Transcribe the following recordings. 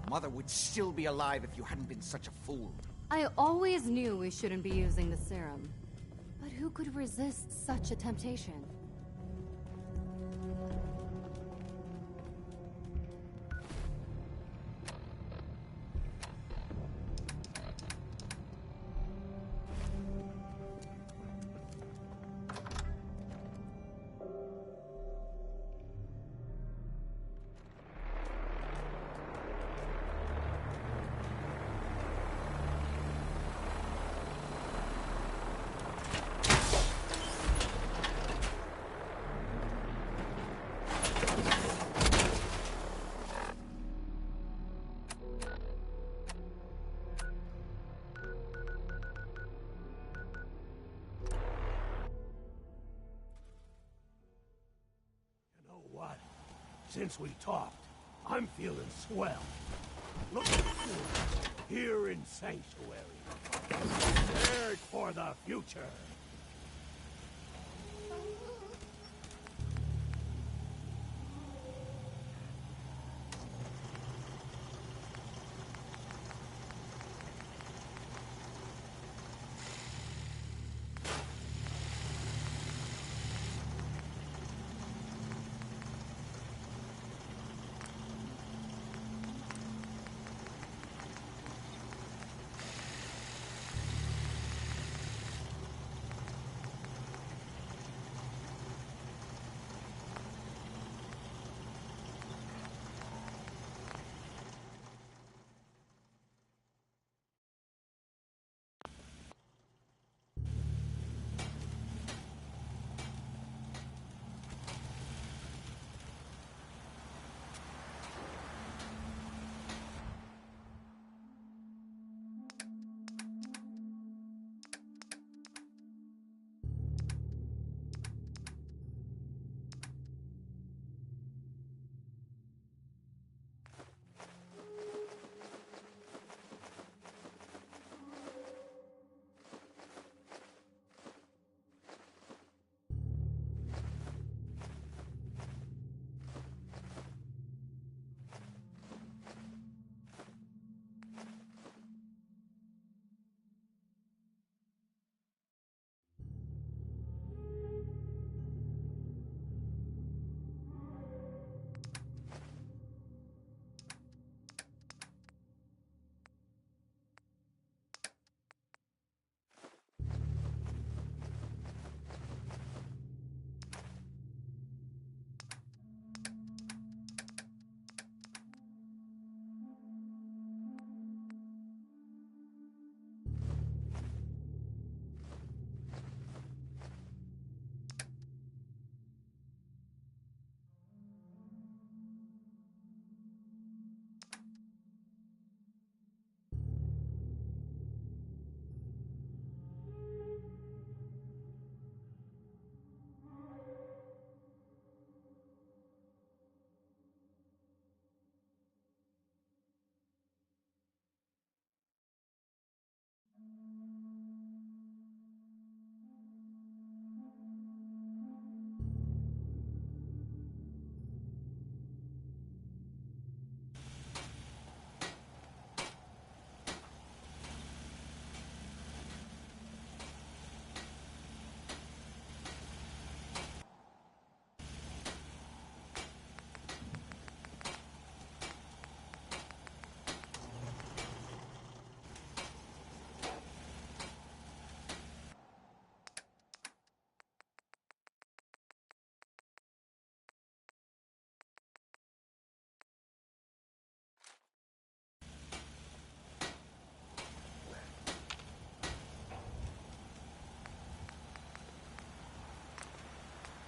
Mother would still be alive if you hadn't been such a fool. I always knew we shouldn't be using the serum. But who could resist such a temptation? Since we talked, I'm feeling swell. Look here in Sanctuary. Prepared for the future.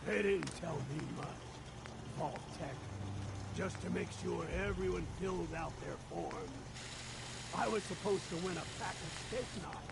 They didn't tell me much, Vault Tech. Just to make sure everyone filled out their forms. I was supposed to win a pack of steak knives.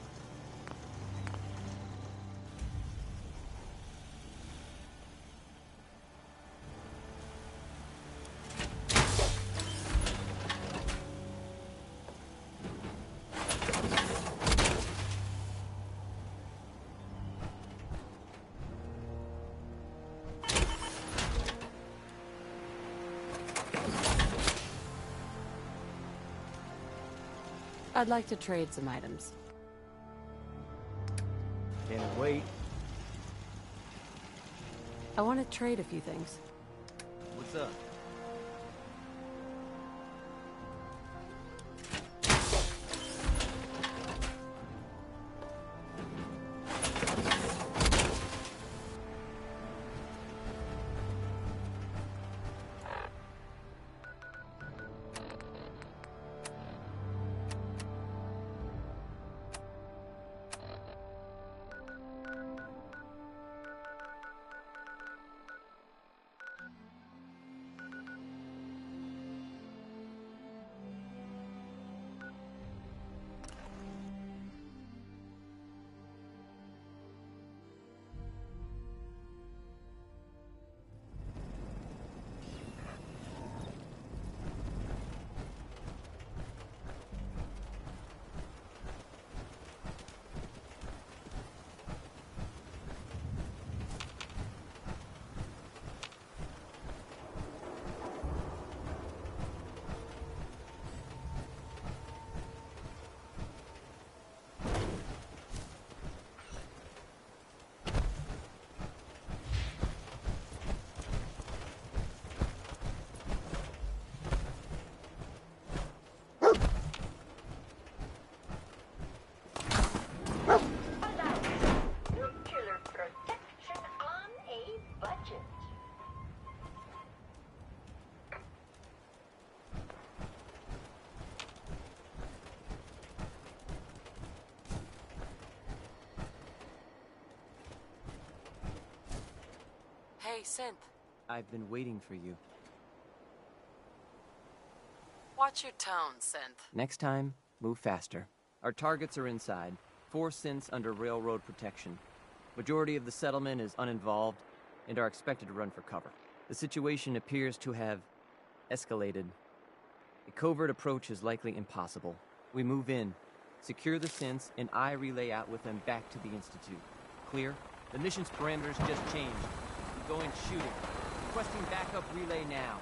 I'd like to trade some items. Can't wait. I want to trade a few things. What's up? Hey, Synth. I've been waiting for you. Watch your tone, Synth. Next time, move faster. Our targets are inside. 4 synths under railroad protection. Majority of the settlement is uninvolved and are expected to run for cover. The situation appears to have escalated. A covert approach is likely impossible. We move in, secure the synths, and I relay out with them back to the Institute. Clear? The mission's parameters just changed. Going shooting. Requesting backup relay now.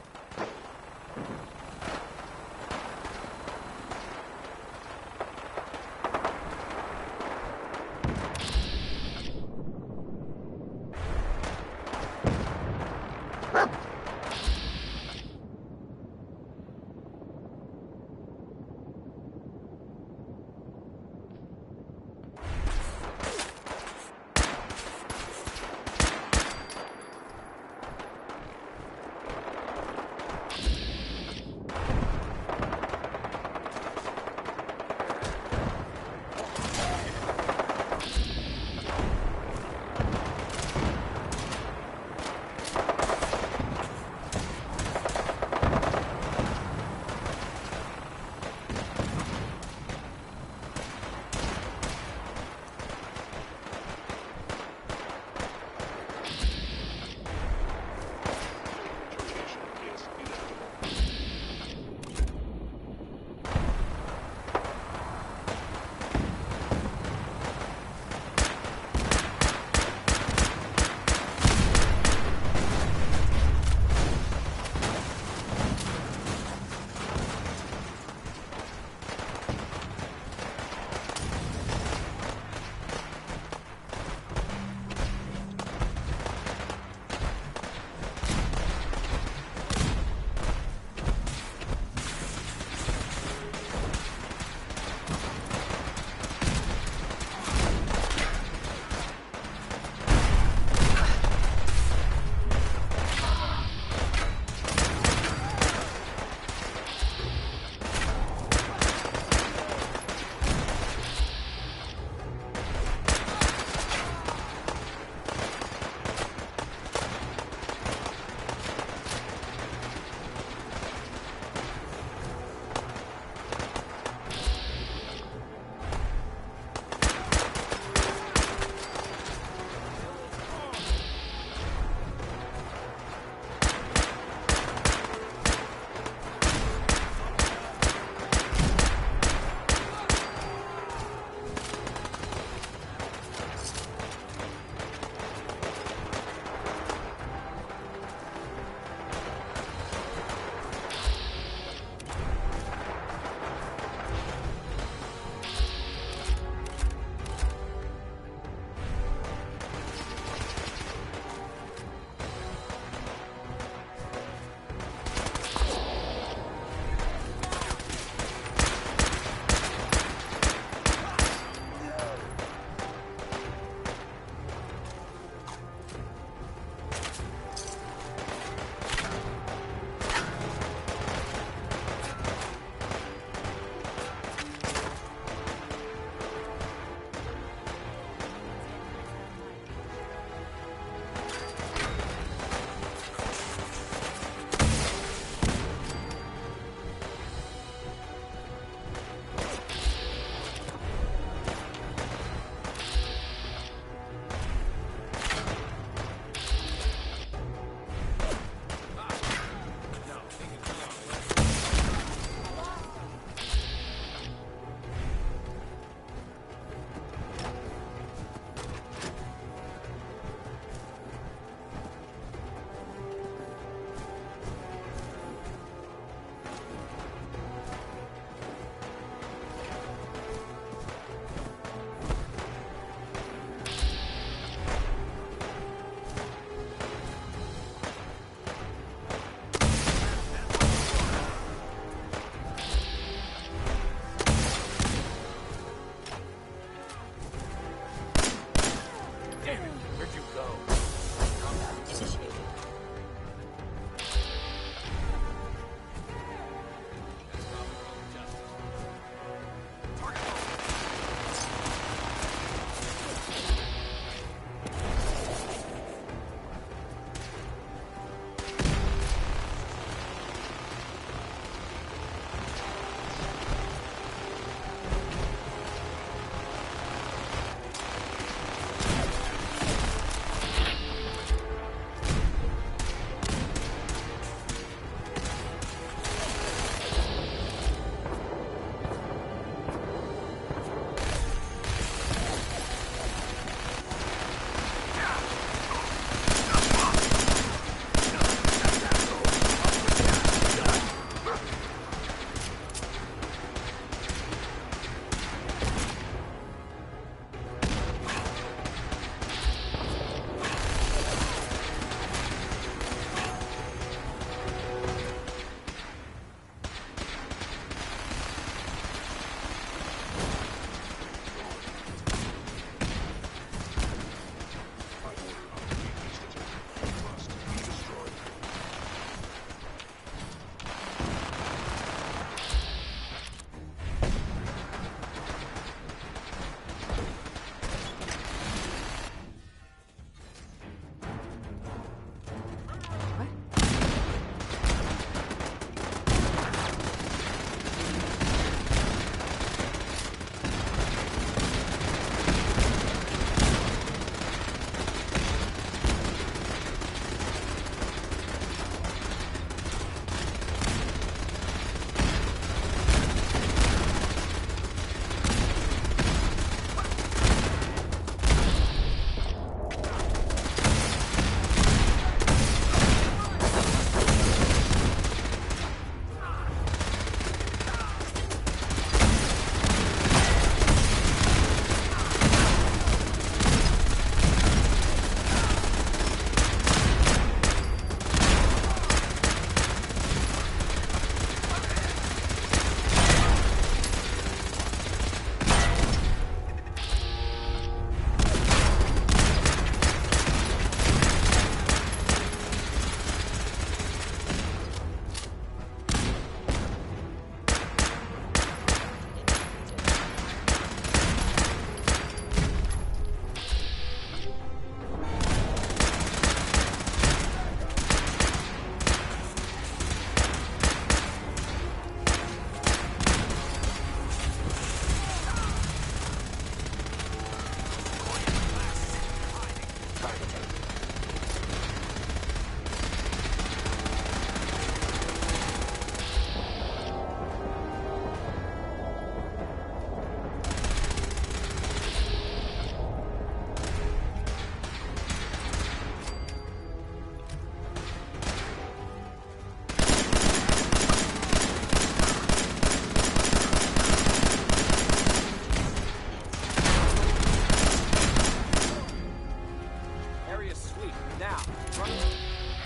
area sweep. Now, run.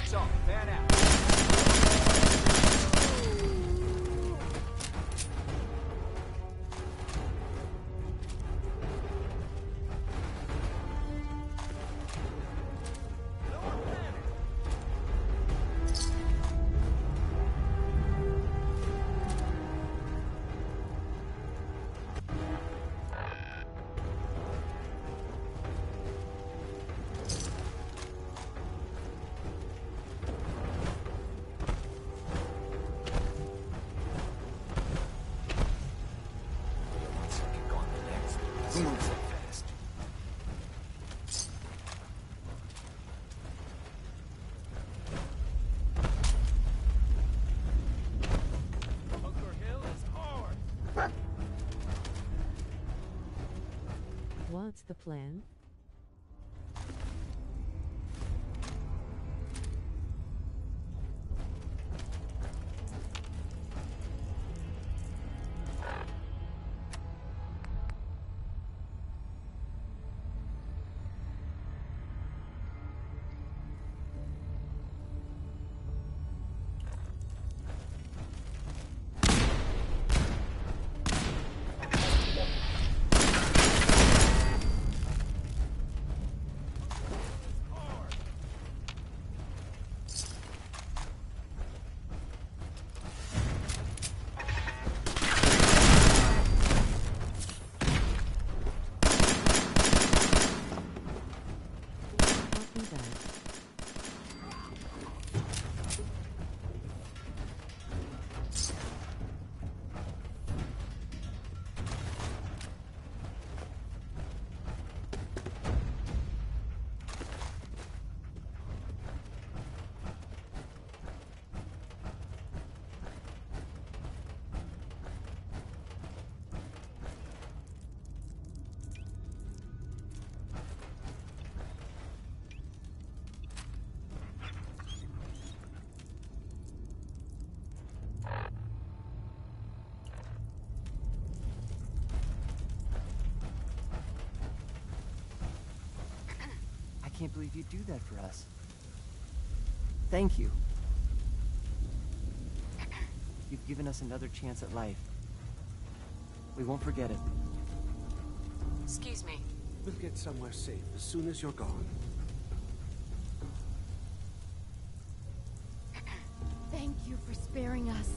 So, fan out. Who moves so fast? Bunker Hill is hard. What's the plan? Copy that. I can't believe you'd do that for us. Thank you. You've given us another chance at life. We won't forget it. Excuse me. We'll get somewhere safe as soon as you're gone. Thank you for sparing us.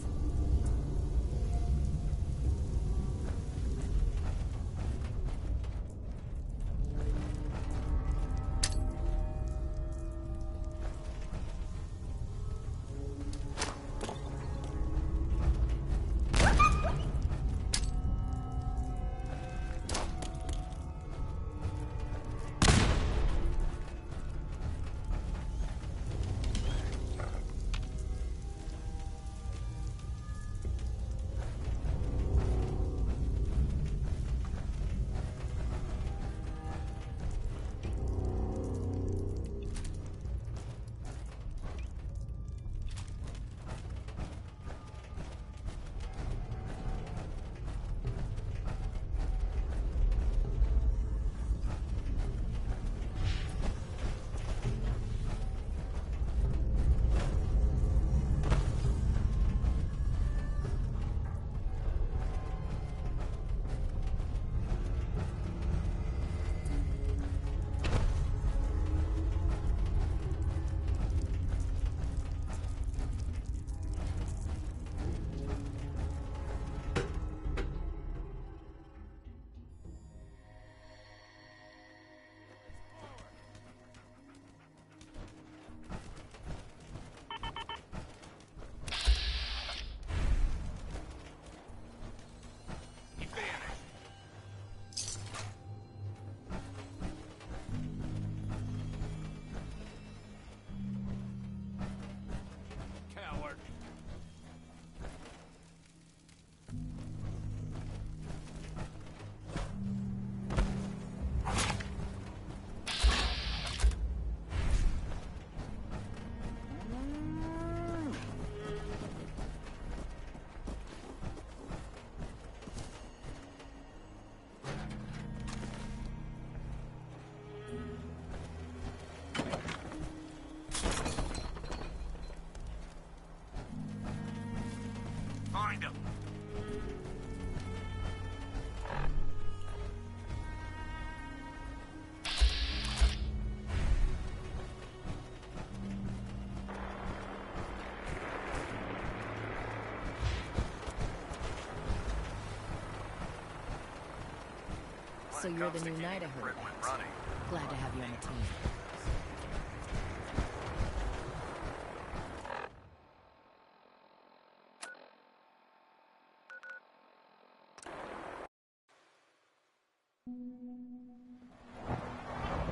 So you're the new knight I heard about. Glad to have you on the team.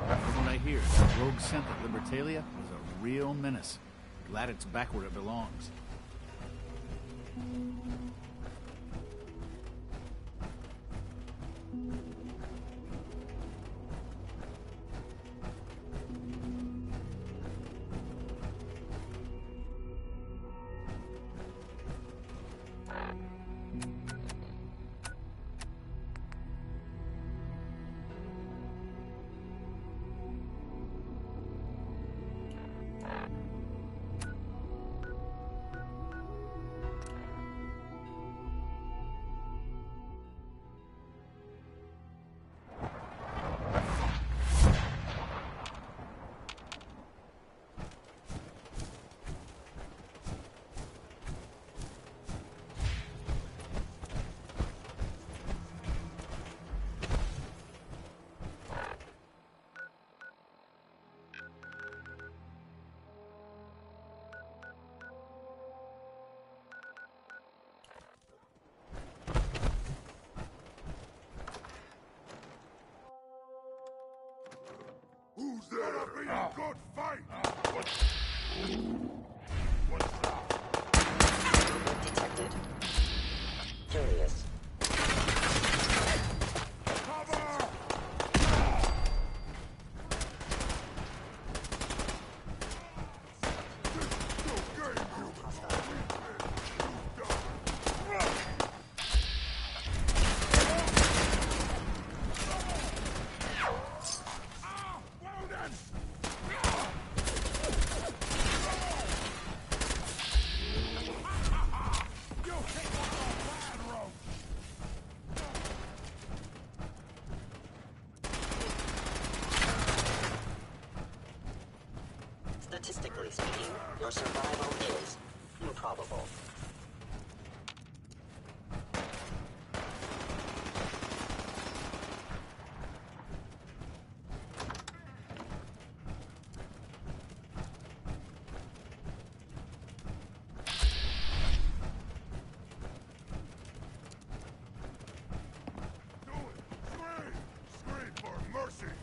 From what I hear, that rogue scent at Libertalia was a real menace. Glad it's back where it belongs. Who's there? Gonna be a good fight! Detected. Curious. Cover! Statistically speaking, your survival is improbable. Do it! Scream! Scream for mercy!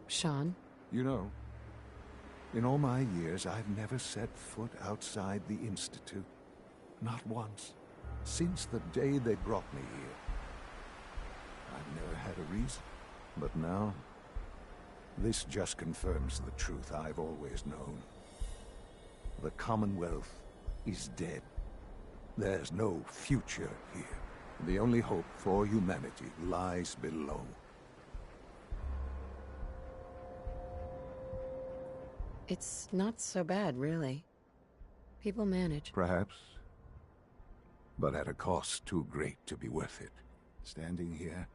Sean? You know, In all my years, I've never set foot outside the Institute. Not once. Since the day they brought me here. I've never had a reason. But now, this just confirms the truth I've always known. The Commonwealth is dead. There's no future here. The only hope for humanity lies below. It's not so bad, really. People manage. Perhaps. But at a cost too great to be worth it. Standing here,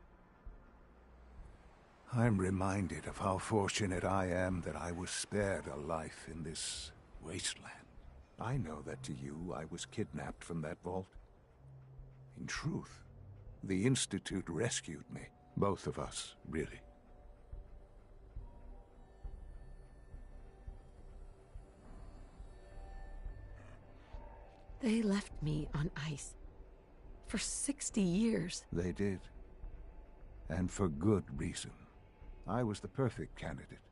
I'm reminded of how fortunate I am that I was spared a life in this wasteland. I know that to you, I was kidnapped from that vault. In truth, the Institute rescued me. Both of us, really. They left me on ice. For 60 years. They did. And for good reason. I was the perfect candidate.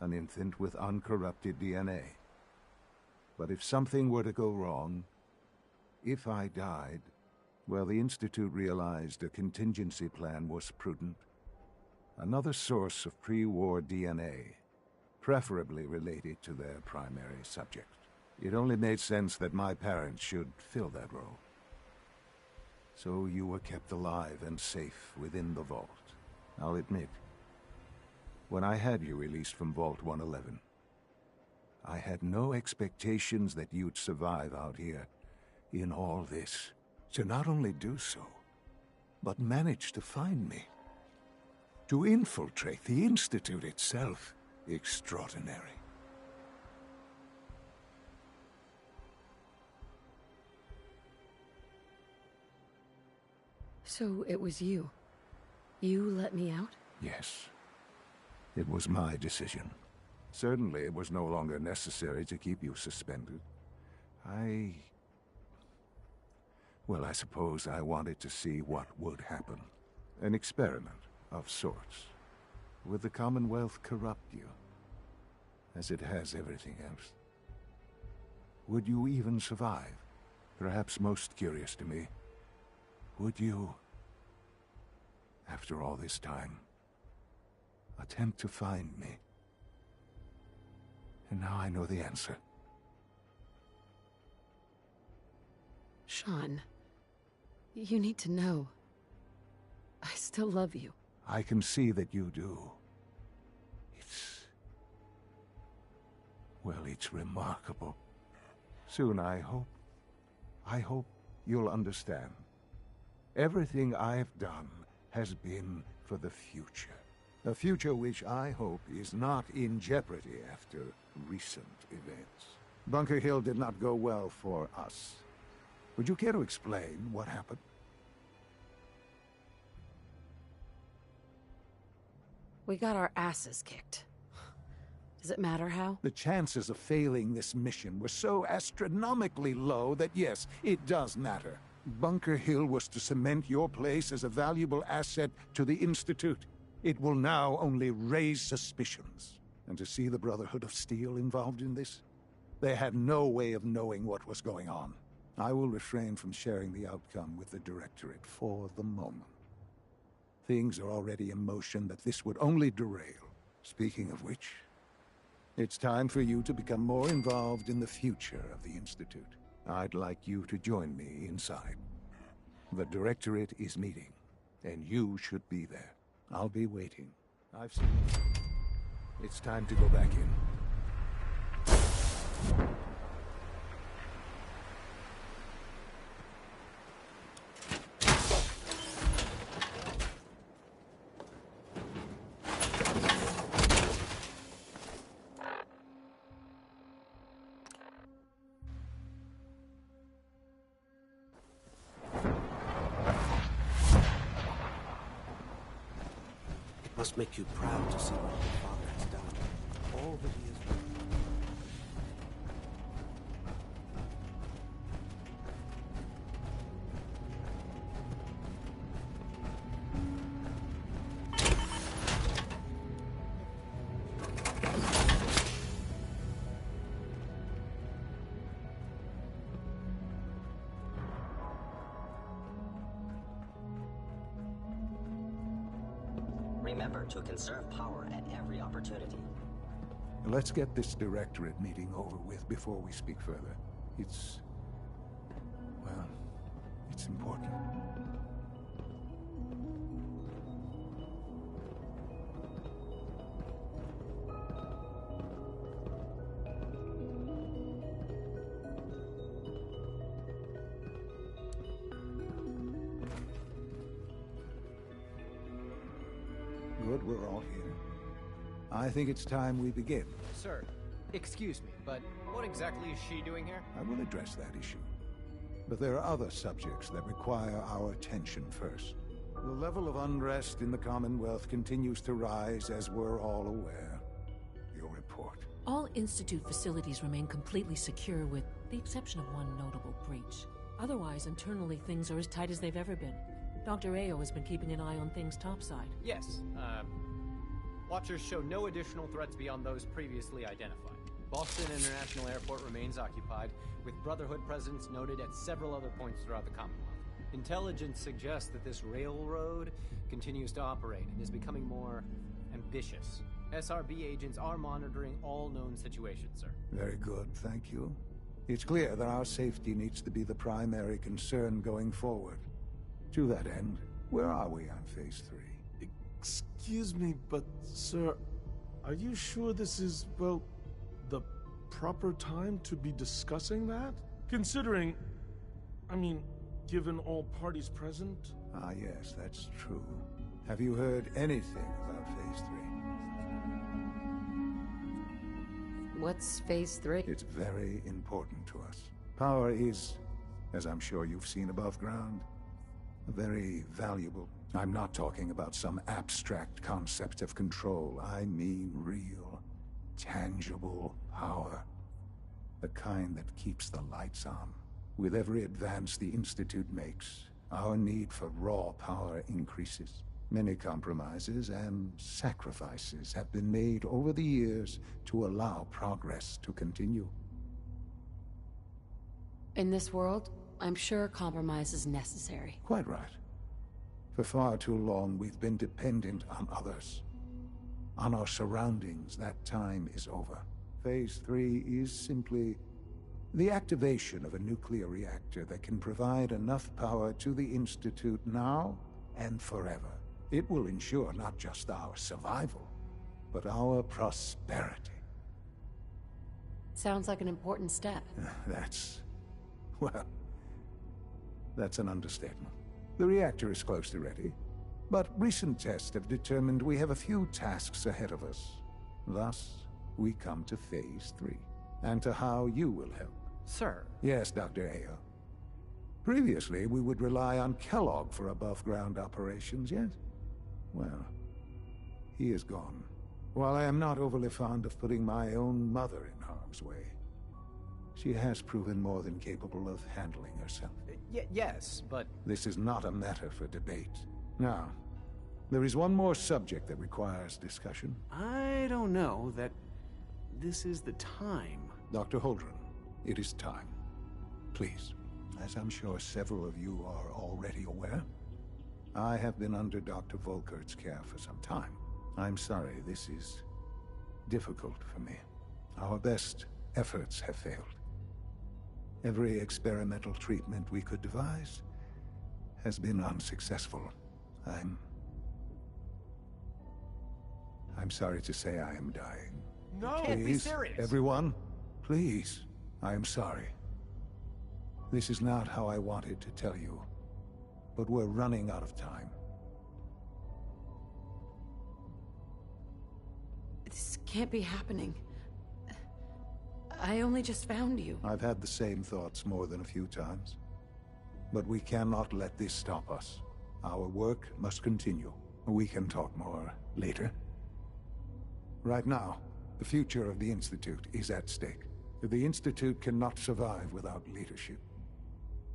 An infant with uncorrupted DNA. But if something were to go wrong, if I died, well, the Institute realized a contingency plan was prudent. Another source of pre-war DNA, preferably related to their primary subject. It only made sense that my parents should fill that role. So you were kept alive and safe within the vault. I'll admit, when I had you released from Vault 111, I had no expectations that you'd survive out here in all this. To not only do so, but manage to find me. To infiltrate the Institute itself. Extraordinary. So it was you. You let me out? Yes. It was my decision. Certainly it was no longer necessary to keep you suspended. Well, I suppose I wanted to see what would happen. An experiment of sorts. Would the Commonwealth corrupt you? As it has everything else? Would you even survive? Perhaps most curious to me, would you, after all this time, attempt to find me? And now I know the answer. Sean, you need to know. I still love you. I can see that you do. It's remarkable. Soon, I hope you'll understand. Everything I've done has been for the future. A future which I hope is not in jeopardy after recent events. Bunker Hill did not go well for us. Would you care to explain what happened? We got our asses kicked. Does it matter how? The chances of failing this mission were so astronomically low that yes, it does matter. Bunker Hill was to cement your place as a valuable asset to the Institute. It will now only raise suspicions. And to see the Brotherhood of Steel involved in this? They had no way of knowing what was going on. I will refrain from sharing the outcome with the Directorate for the moment. Things are already in motion that this would only derail. Speaking of which, it's time for you to become more involved in the future of the Institute. I'd like you to join me inside. The Directorate is meeting, and you should be there. I'll be waiting. I've seen it. It's time to go back in. Must make you proud to see what your father has done. All that he has done. Remember to conserve power at every opportunity. Let's get this directorate meeting over with before we speak further. It's... well, it's important. Good, we're all here. I think it's time we begin. Sir, excuse me, but what exactly is she doing here? I will address that issue. But there are other subjects that require our attention first. The level of unrest in the Commonwealth continues to rise, as we're all aware. Your report. All Institute facilities remain completely secure with the exception of one notable breach. Otherwise, internally, things are as tight as they've ever been. Dr. Ao has been keeping an eye on things topside. Yes, Watchers show no additional threats beyond those previously identified. Boston International Airport remains occupied, with Brotherhood presence noted at several other points throughout the Commonwealth. Intelligence suggests that this railroad continues to operate and is becoming more ambitious. SRB agents are monitoring all known situations, sir. Very good, thank you. It's clear that our safety needs to be the primary concern going forward. To that end, where are we on Phase 3? Excuse me, but, sir, are you sure this is, well, the proper time to be discussing that? Considering, I mean, given all parties present? Ah, yes, that's true. Have you heard anything about Phase 3? What's Phase 3? It's very important to us. Power is, as I'm sure you've seen above ground, very valuable. I'm not talking about some abstract concept of control. I mean real, tangible power. The kind that keeps the lights on. With every advance the Institute makes, our need for raw power increases. Many compromises and sacrifices have been made over the years to allow progress to continue. In this world, I'm sure compromise is necessary. Quite right. For far too long, we've been dependent on others. On our surroundings. That time is over. Phase 3 is simply the activation of a nuclear reactor that can provide enough power to the Institute now and forever. It will ensure not just our survival, but our prosperity. Sounds like an important step. Well, that's an understatement. The reactor is close to ready, but recent tests have determined we have a few tasks ahead of us. Thus, we come to Phase 3, and to how you will help. Sir. Yes, Dr. Ao. Previously, we would rely on Kellogg for above-ground operations, yes? Well, he is gone. While I am not overly fond of putting my own mother in harm's way, she has proven more than capable of handling herself. Yes, but... This is not a matter for debate. Now, there is one more subject that requires discussion. I don't know that this is the time. Dr. Holdren, it is time. Please, as I'm sure several of you are already aware, I have been under Dr. Volkert's care for some time. I'm sorry, this is difficult for me. Our best efforts have failed. Every experimental treatment we could devise has been unsuccessful. I'm sorry to say I am dying. No! Can't be serious! Everyone, please. I am sorry. This is not how I wanted to tell you, but we're running out of time. This can't be happening. I only just found you. I've had the same thoughts more than a few times. But we cannot let this stop us. Our work must continue. We can talk more later. Right now, the future of the Institute is at stake. The Institute cannot survive without leadership.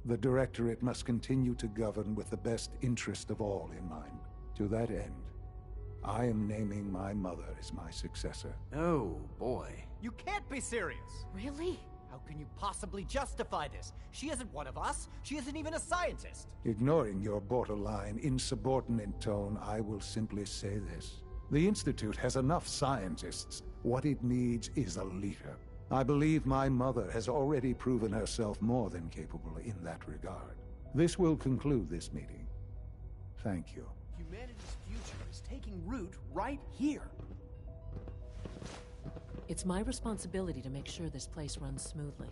The Directorate must continue to govern with the best interest of all in mind. To that end, I am naming my mother as my successor. Oh, boy. You can't be serious! Really? How can you possibly justify this? She isn't one of us. She isn't even a scientist. Ignoring your borderline, insubordinate tone, I will simply say this. The Institute has enough scientists. What it needs is a leader. I believe my mother has already proven herself more than capable in that regard. This will conclude this meeting. Thank you. Humanity's future is taking root right here. It's my responsibility to make sure this place runs smoothly.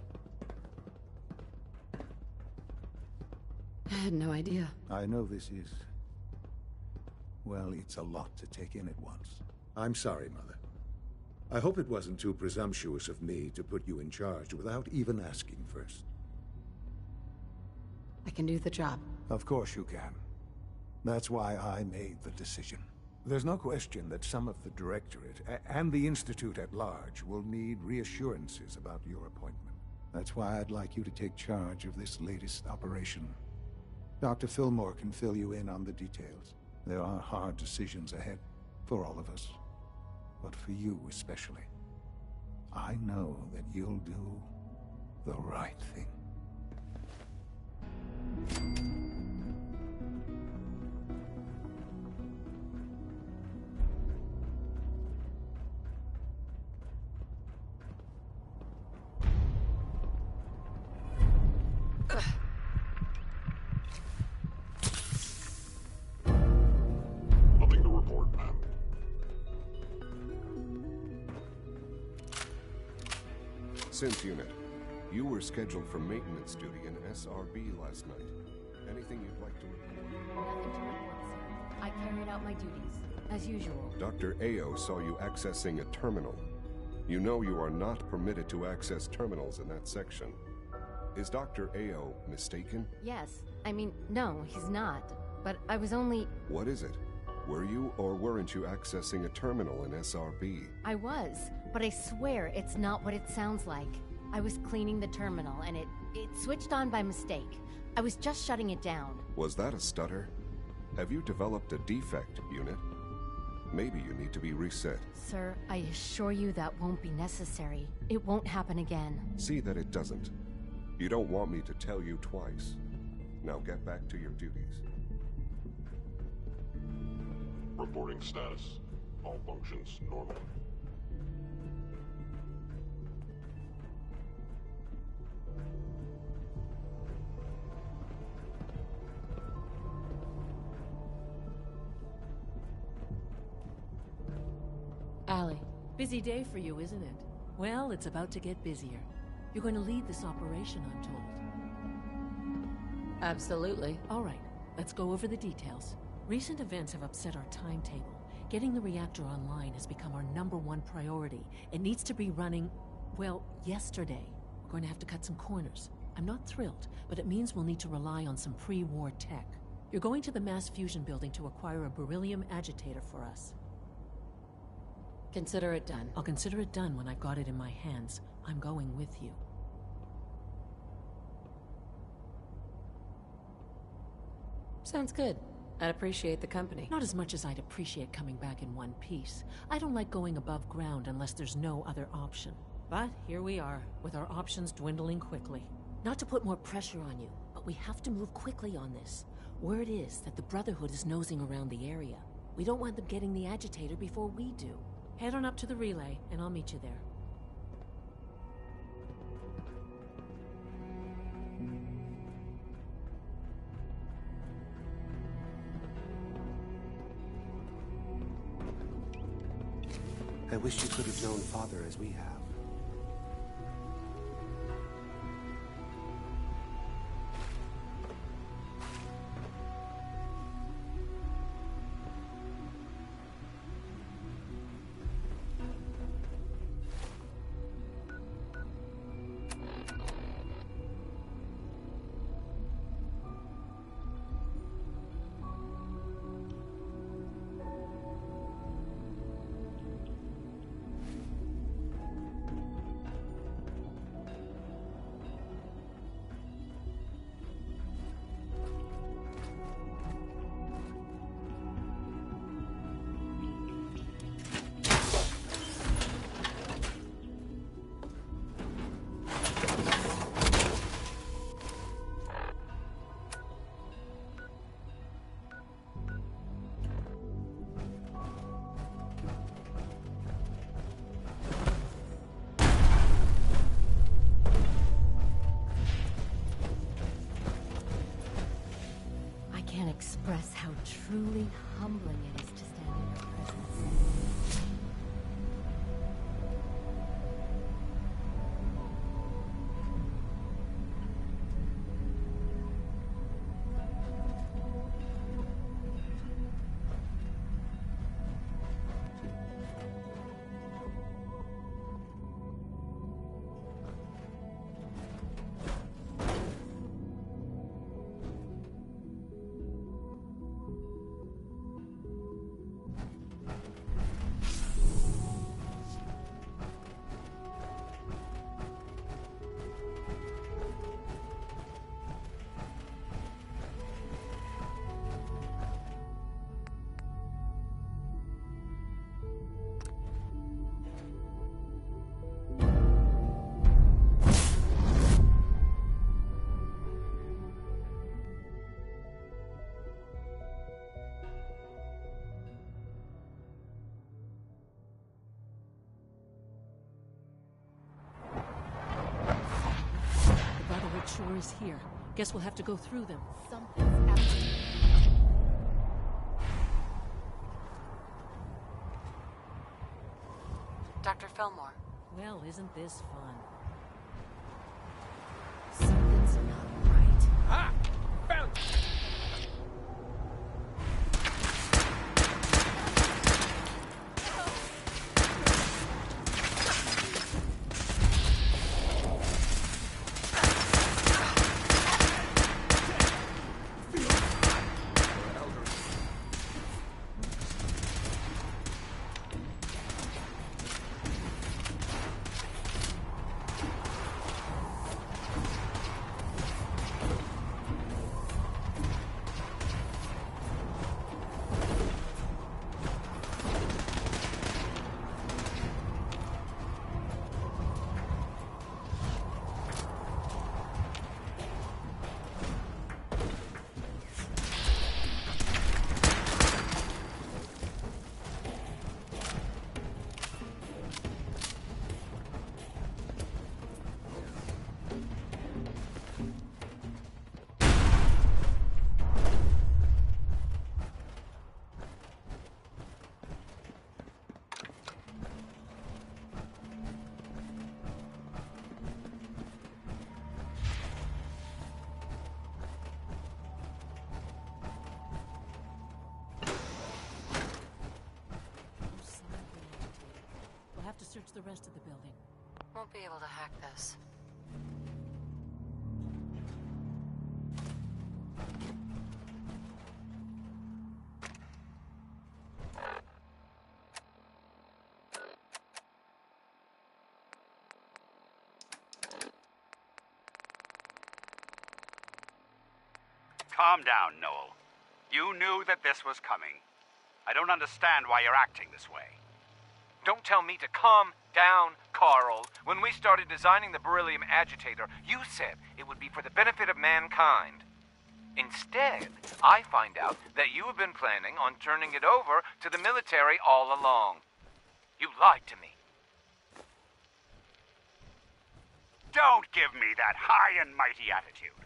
I had no idea. I know this is... well, it's a lot to take in at once. I'm sorry, Mother. I hope it wasn't too presumptuous of me to put you in charge without even asking first. I can do the job. Of course you can. That's why I made the decision. There's no question that some of the Directorate and the Institute at large will need reassurances about your appointment. That's why I'd like you to take charge of this latest operation. Dr. Fillmore can fill you in on the details. There are hard decisions ahead for all of us, but for you especially. I know that you'll do the right thing. Nothing to report, ma'am. Synth unit, you were scheduled for maintenance duty in SRB last night. Anything you'd like to report? Nothing to report, sir. I carried out my duties, as usual. Dr. Ao saw you accessing a terminal. You know you are not permitted to access terminals in that section. Is Dr. Ao mistaken? Yes. I mean, no, he's not. But I was only... What is it? Were you or weren't you accessing a terminal in SRB? I was, but I swear it's not what it sounds like. I was cleaning the terminal, and it switched on by mistake. I was just shutting it down. Was that a stutter? Have you developed a defect, unit? Maybe you need to be reset. Sir, I assure you that won't be necessary. It won't happen again. See that it doesn't. You don't want me to tell you twice. Now get back to your duties. Reporting status. All functions normal. Allie, busy day for you, isn't it? Well, it's about to get busier. You're going to lead this operation, I'm told. Absolutely. All right, let's go over the details. Recent events have upset our timetable. Getting the reactor online has become our #1 priority. It needs to be running, well, yesterday. We're going to have to cut some corners. I'm not thrilled, but it means we'll need to rely on some pre-war tech. You're going to the mass fusion building to acquire a beryllium agitator for us. Consider it done. I'll consider it done when I've got it in my hands. I'm going with you. Sounds good. I'd appreciate the company. Not as much as I'd appreciate coming back in one piece. I don't like going above ground unless there's no other option. But here we are, with our options dwindling quickly. Not to put more pressure on you, but we have to move quickly on this. Word is that the Brotherhood is nosing around the area. We don't want them getting the agitator before we do. Head on up to the relay, and I'll meet you there. I wish you could have known Father as we have. express how truly humbling it is to stand in your presence. Sure is here. Guess we'll have to go through them. Something's happening. Dr. Fillmore. Well, isn't this fun? Something's not right. Ah! Found it! We'll have to search the rest of the building. Won't be able to hack this. Calm down, Noel. You knew that this was coming. I don't understand why you're acting this way. Don't tell me to calm down, Carl. When we started designing the beryllium agitator, you said it would be for the benefit of mankind. Instead, I find out that you have been planning on turning it over to the military all along. You lied to me. Don't give me that high and mighty attitude.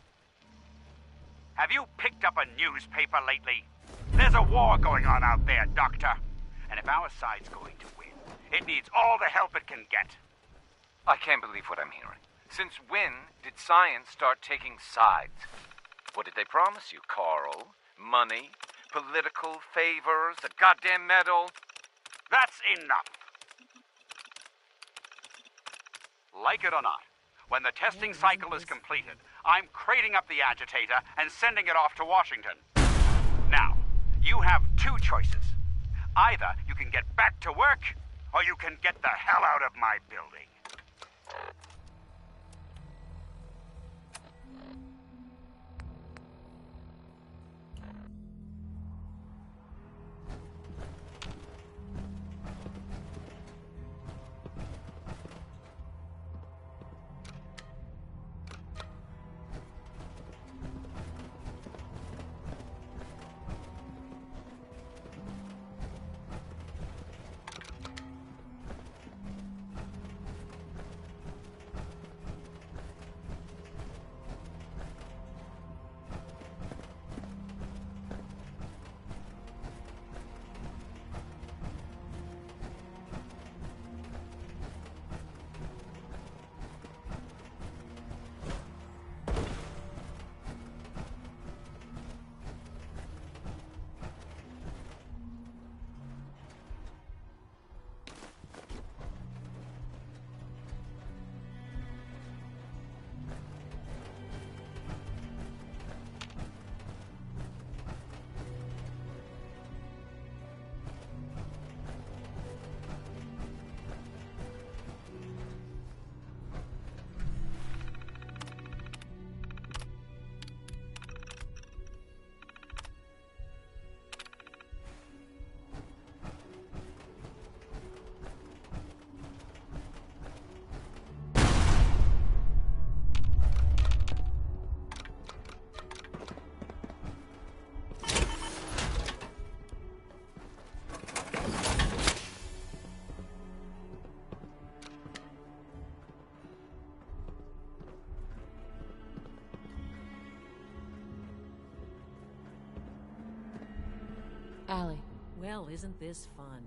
Have you picked up a newspaper lately? There's a war going on out there, Doctor. And if our side's going to win, it needs all the help it can get. I can't believe what I'm hearing. Since when did science start taking sides? What did they promise you, Carl? Money? Political favors? A goddamn medal? That's enough. Like it or not, when the testing cycle is completed, I'm crating up the agitator and sending it off to Washington. Now, you have two choices. Either you can get back to work, or you can get the hell out of my building. Allie. Well, isn't this fun?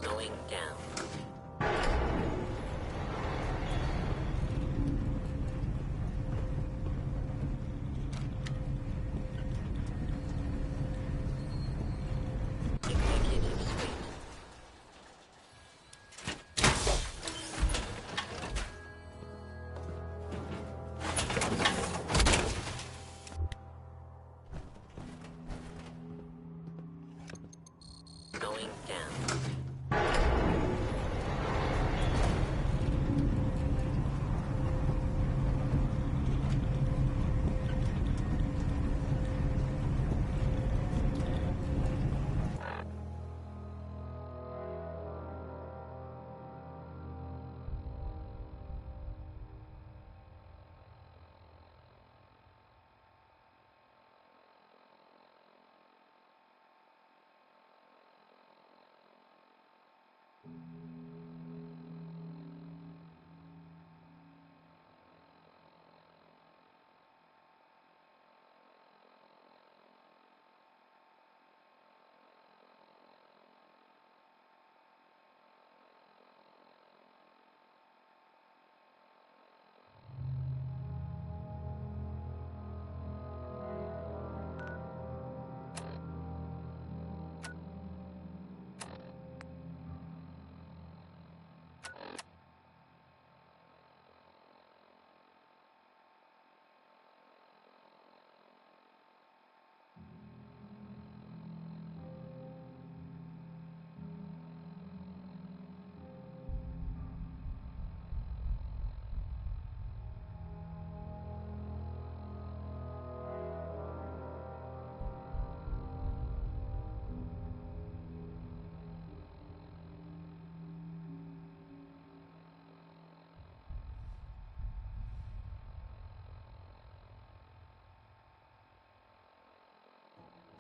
Going down. Executive suite. Going down.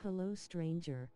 Hello, stranger.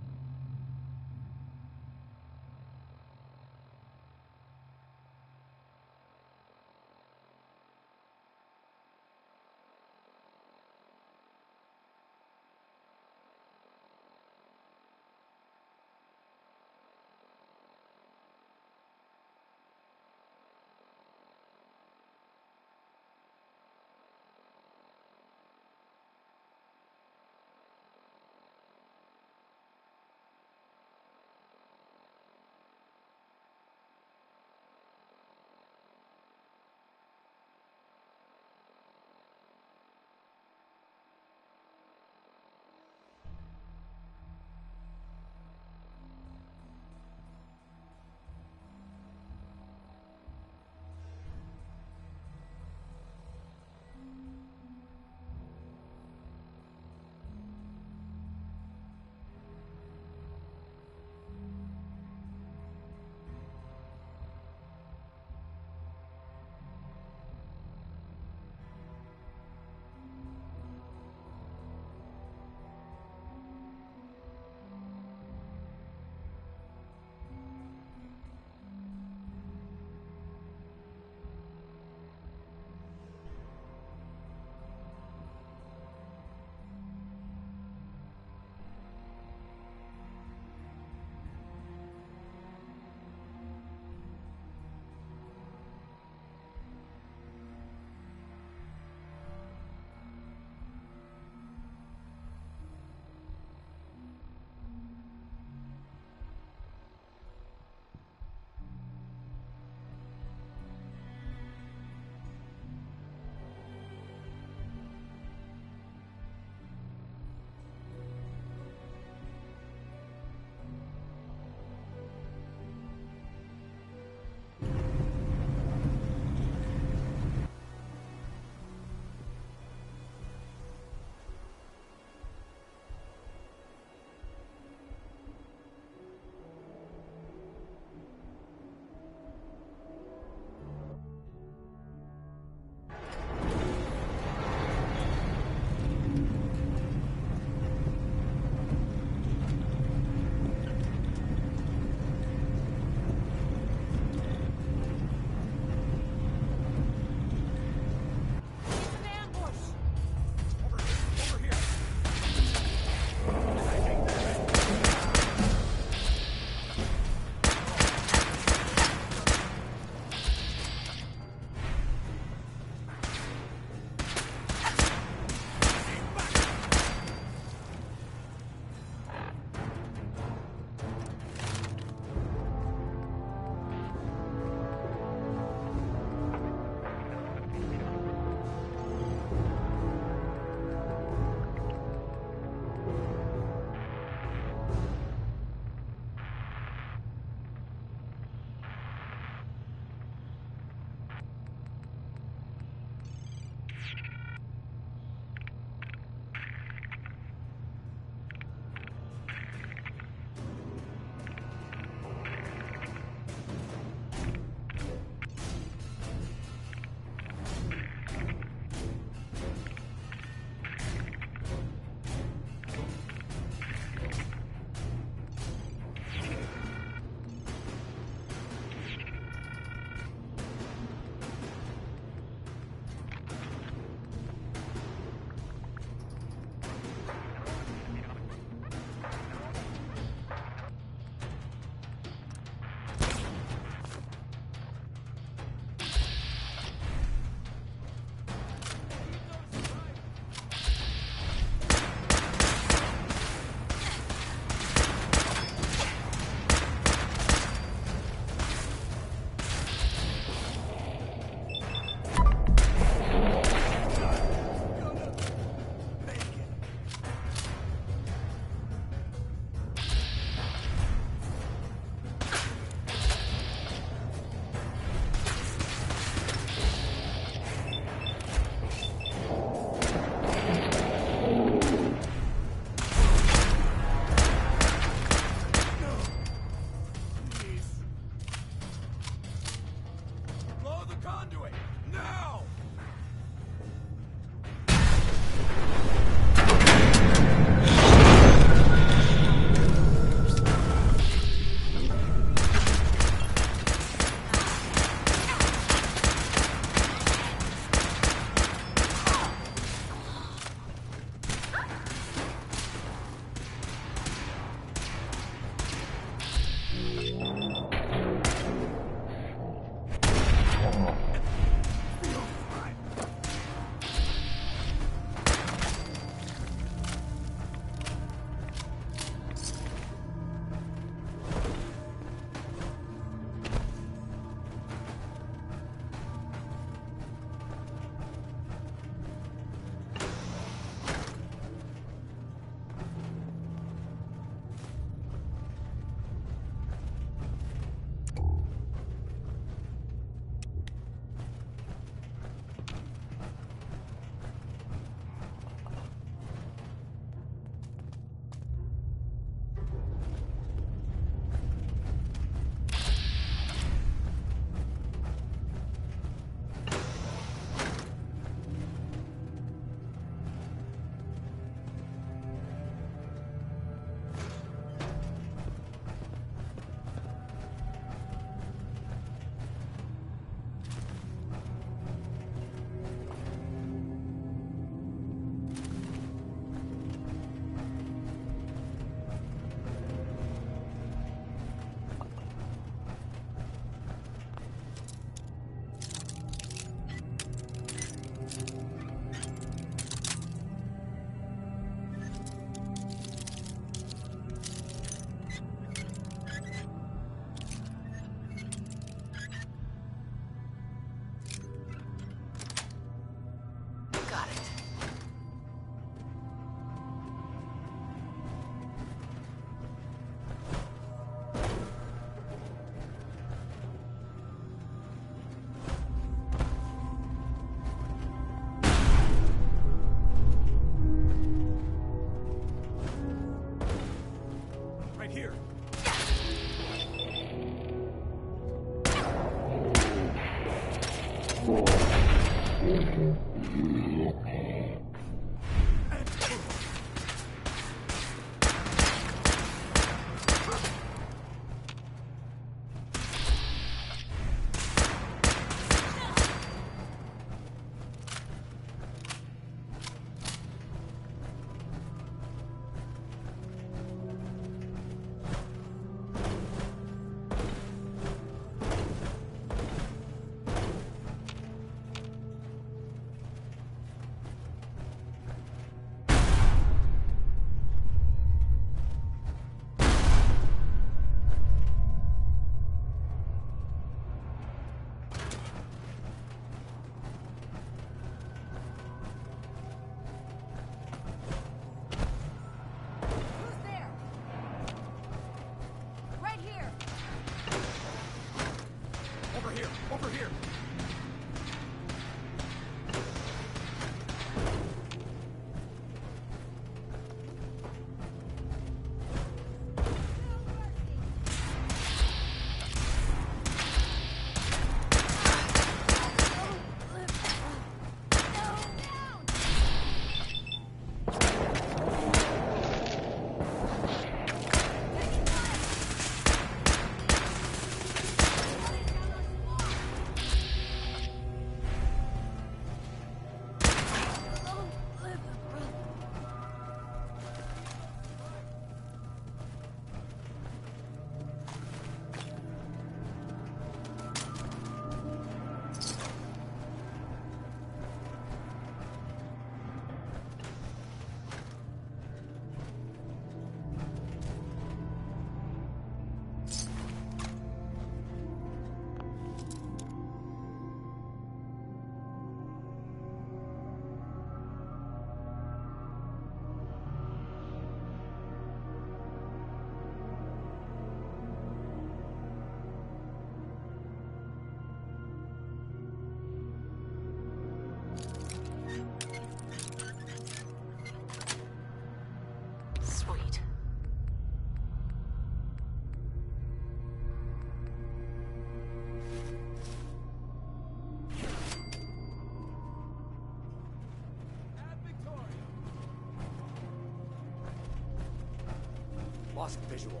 Lost visual.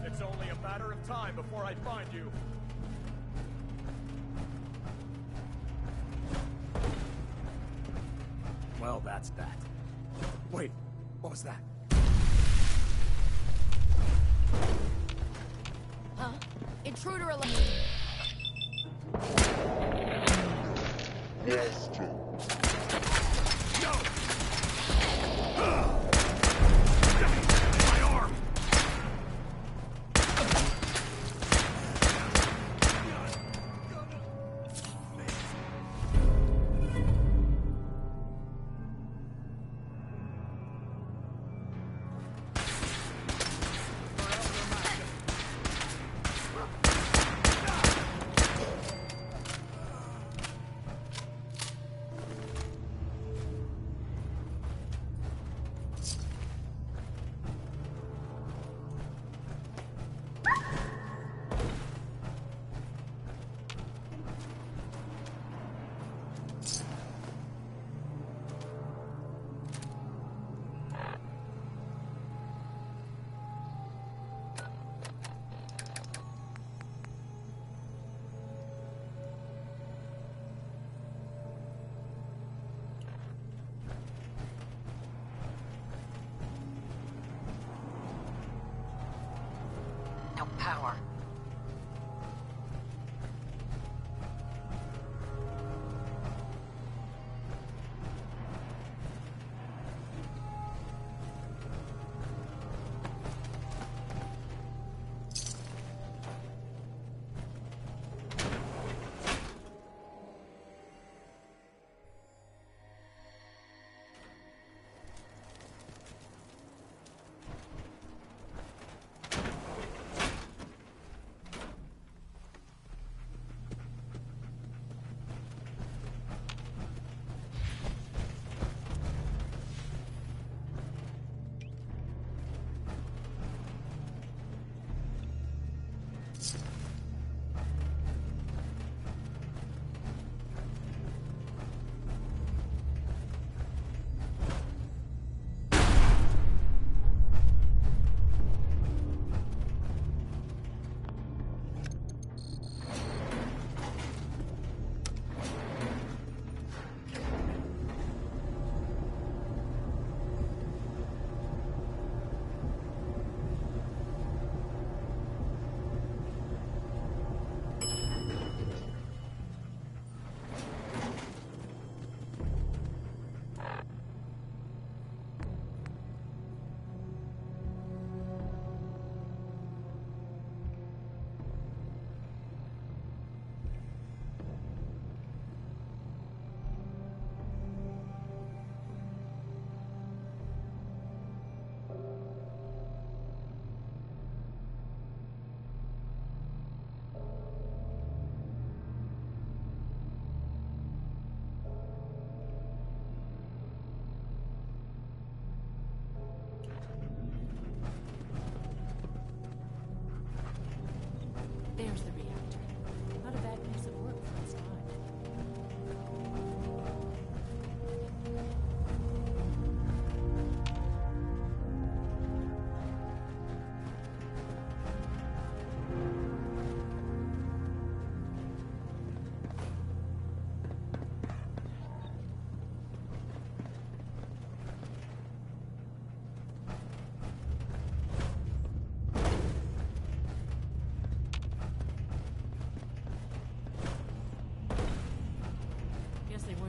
It's only a matter of time before I find you. Well, that's that. Wait, what was that? Huh? Intruder alert! My arm!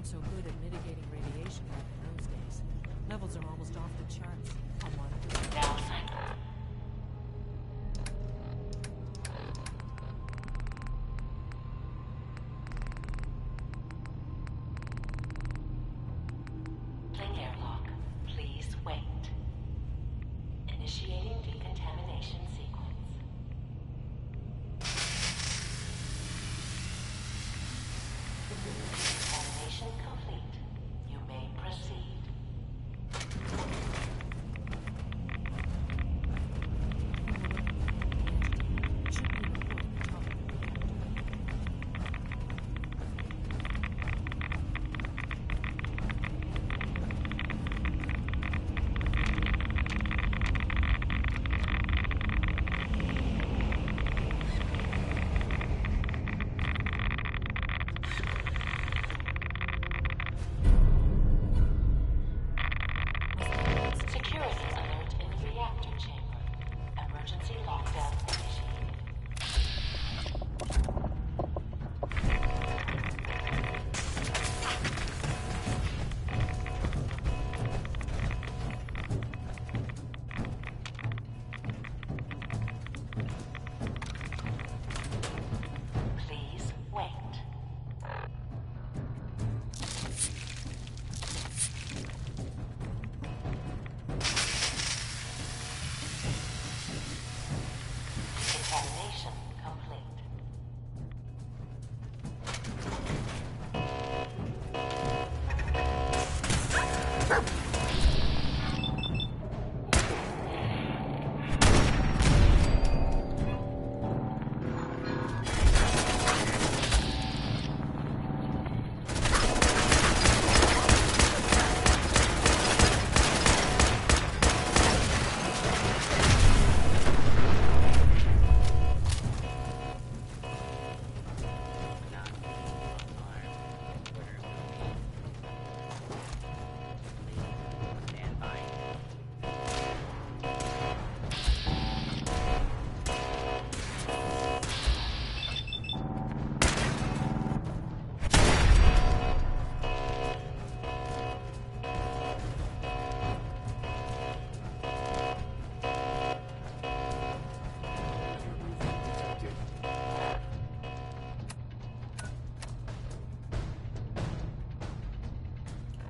weren't so good at mitigating radiation back in those days. Levels are almost off the charts. I'll monitor. Now cycle. Clean airlock. Please wait. Initiating decontamination sequence. Decontamination complete. You may proceed. Security alert in the reactor chamber. Emergency lockdown initiated. Please wait. Decontamination complete.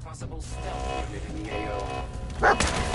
Possible stealth unit in the AO.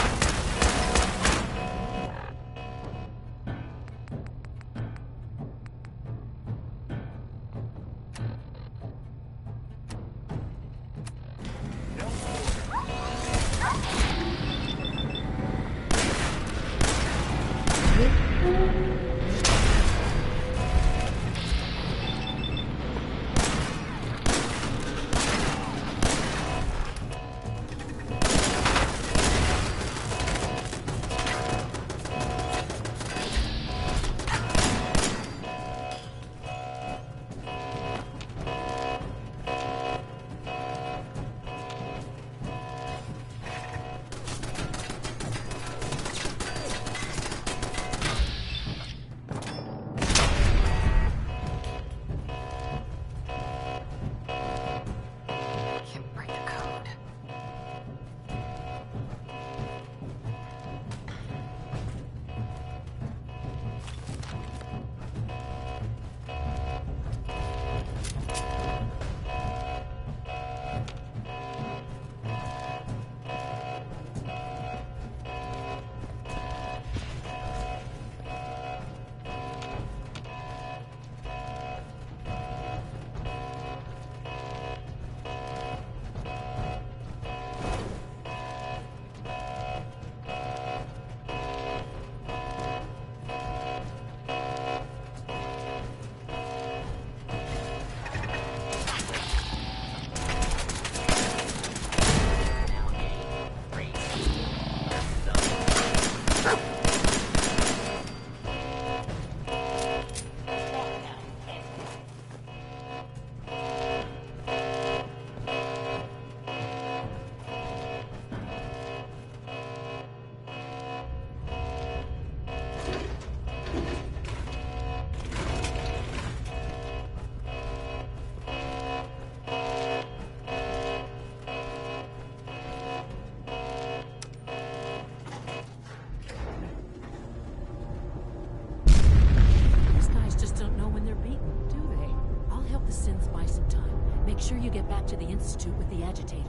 synths buy some time. Make sure you get back to the Institute with the agitator.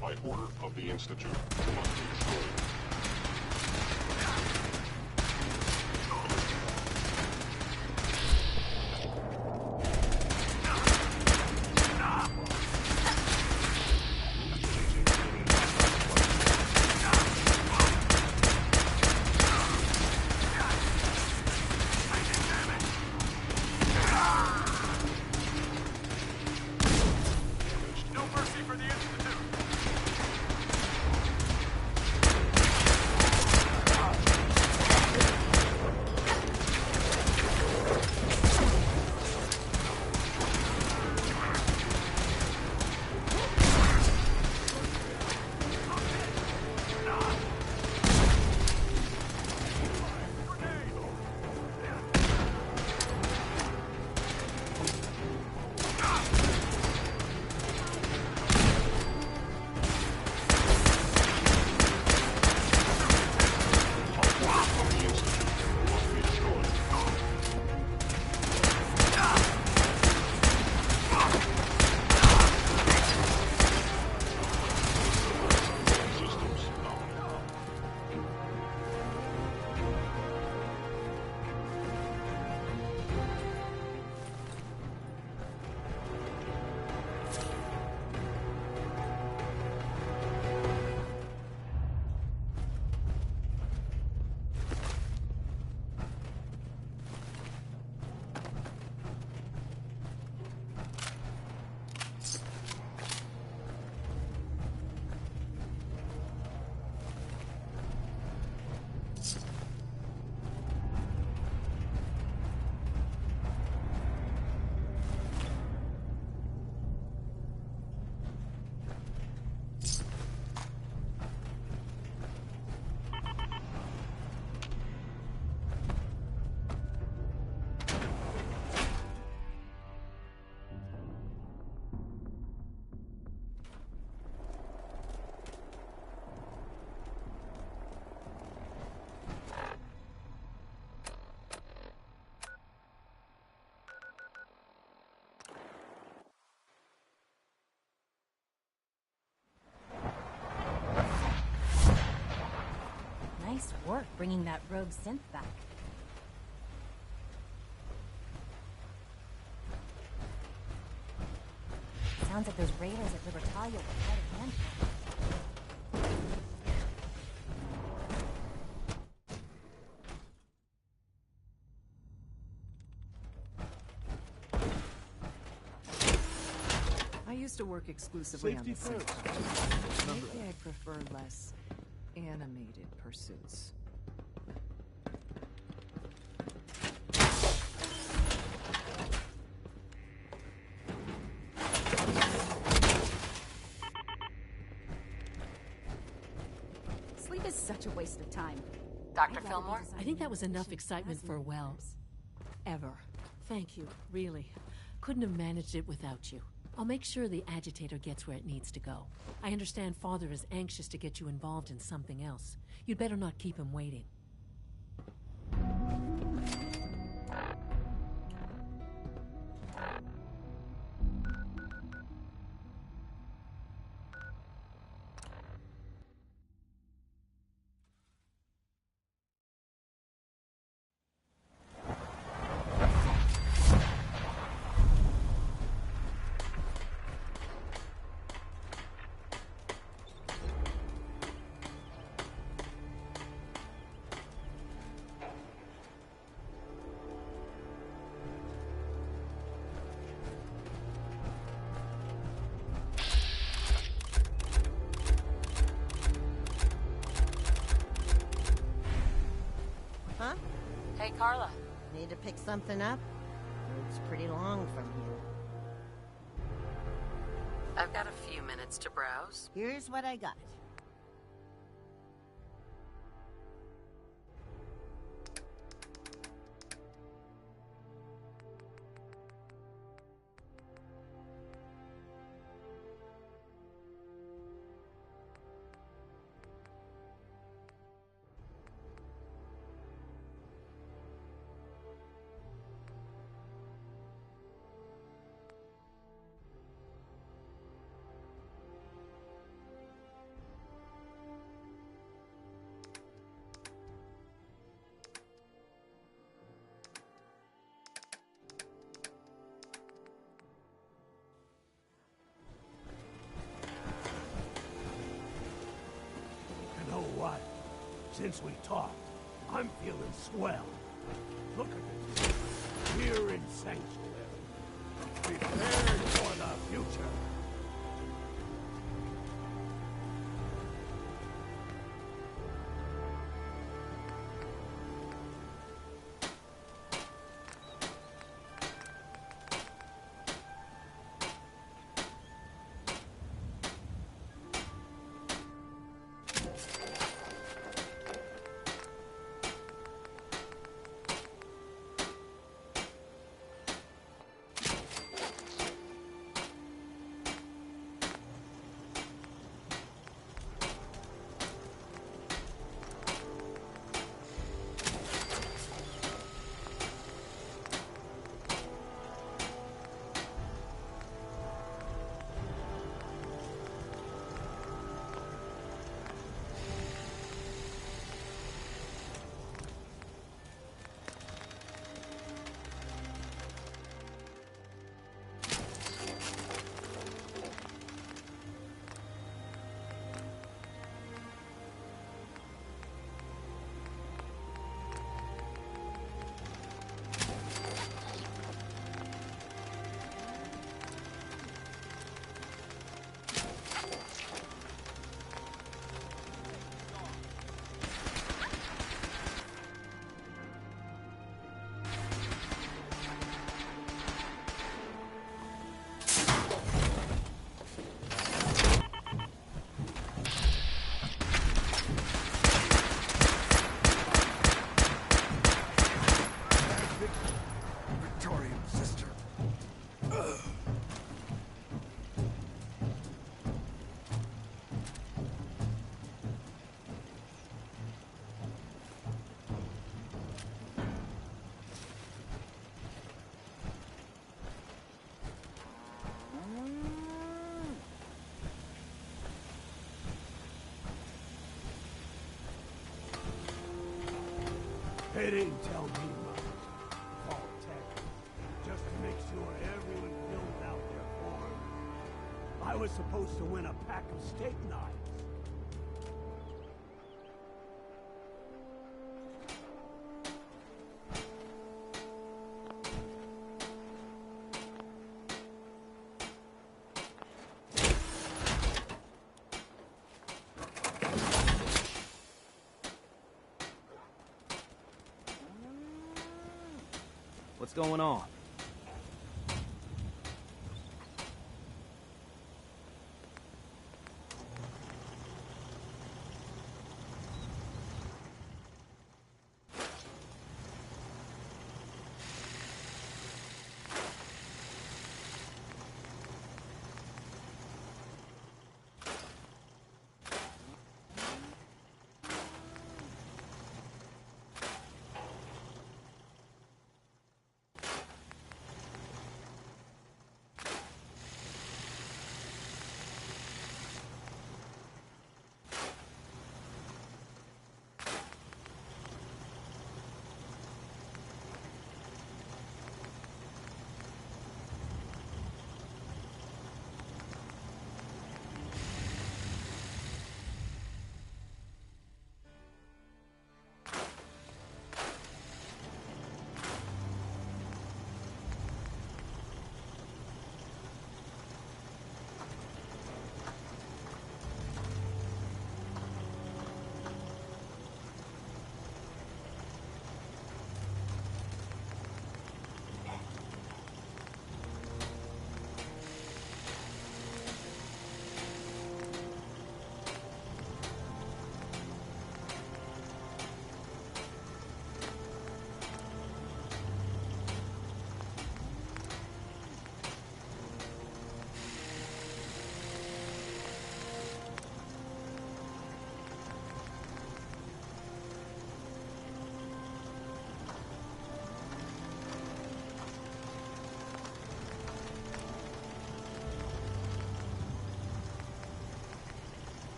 By order of the Institute, you must be destroyed. Nice work bringing that rogue synth back. Sounds like those raiders at Libertalia were quite a handful. I used to work exclusively on the synth. Maybe I prefer less animated pursuits. Sleep is such a waste of time. Dr. Fillmore? I think that was enough excitement for a while. Ever. Thank you, really. Couldn't have managed it without you. I'll make sure the agitator gets where it needs to go. I understand Father is anxious to get you involved in something else. You'd better not keep him waiting. Huh? Hey, Carla. Need to pick something up? It's pretty long from here. I've got a few minutes to browse. Here's what I got. Since we talked, I'm feeling swell. Look at the view. Here in Sanctuary. Prepared for the future. They didn't tell me much. Vault-Tec. Just to make sure everyone filled out their form. I was supposed to win a pack of steak knives. What's going on?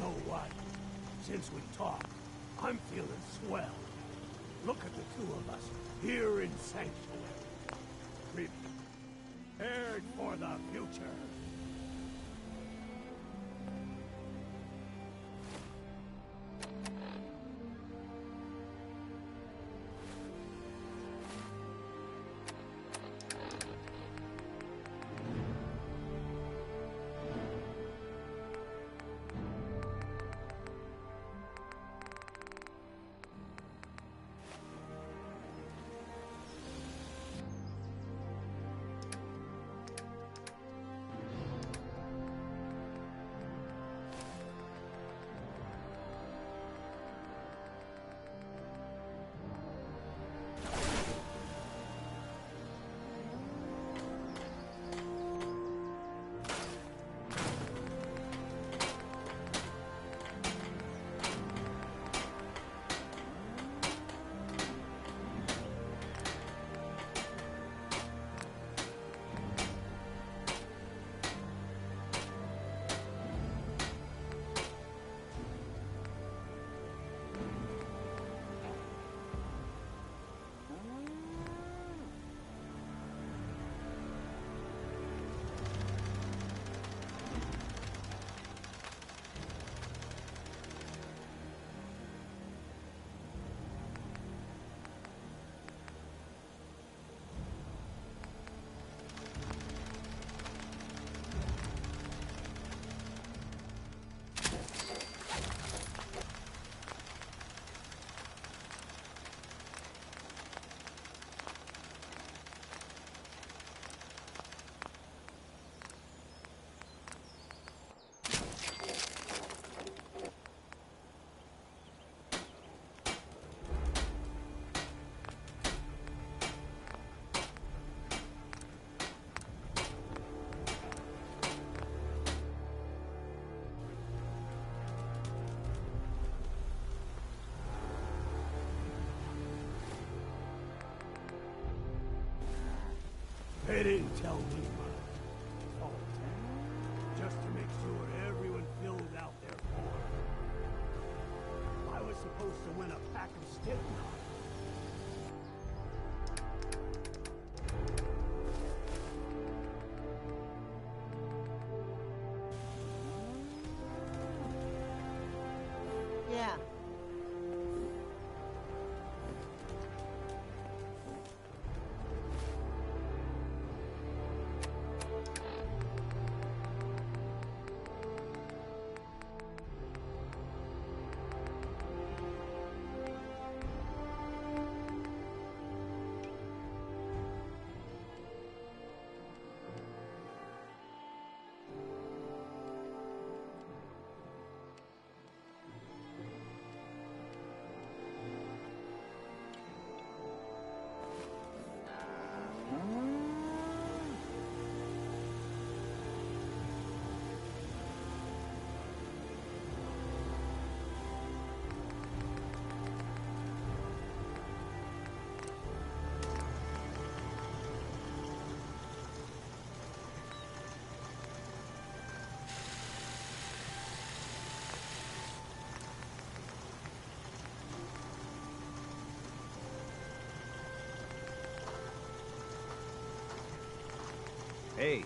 know what? Since we talked, I'm feeling swell. Look at the two of us here in Sanctuary. Prepared for the future. They didn't tell me much. All that. Just to make sure everyone filled out their form. I was supposed to win a pack of stick knives. Yeah. Hey.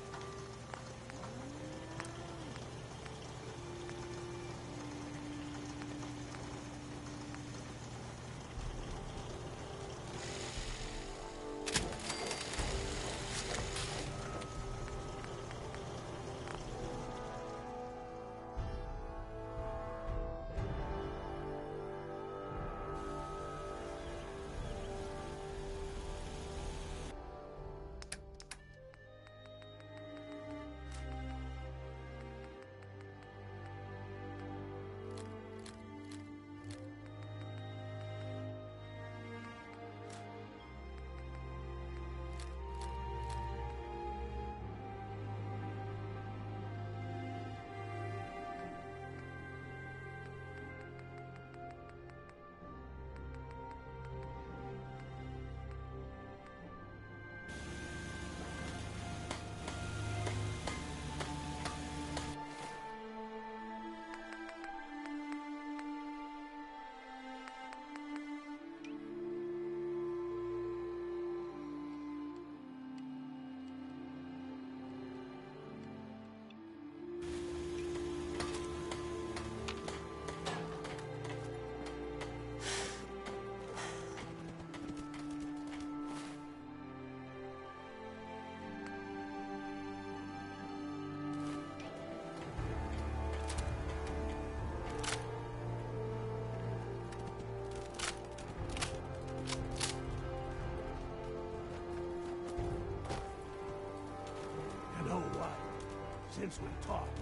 Since we talked,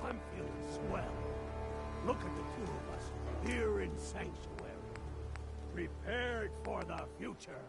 I'm feeling swell. Look at the two of us here in Sanctuary, prepared for the future.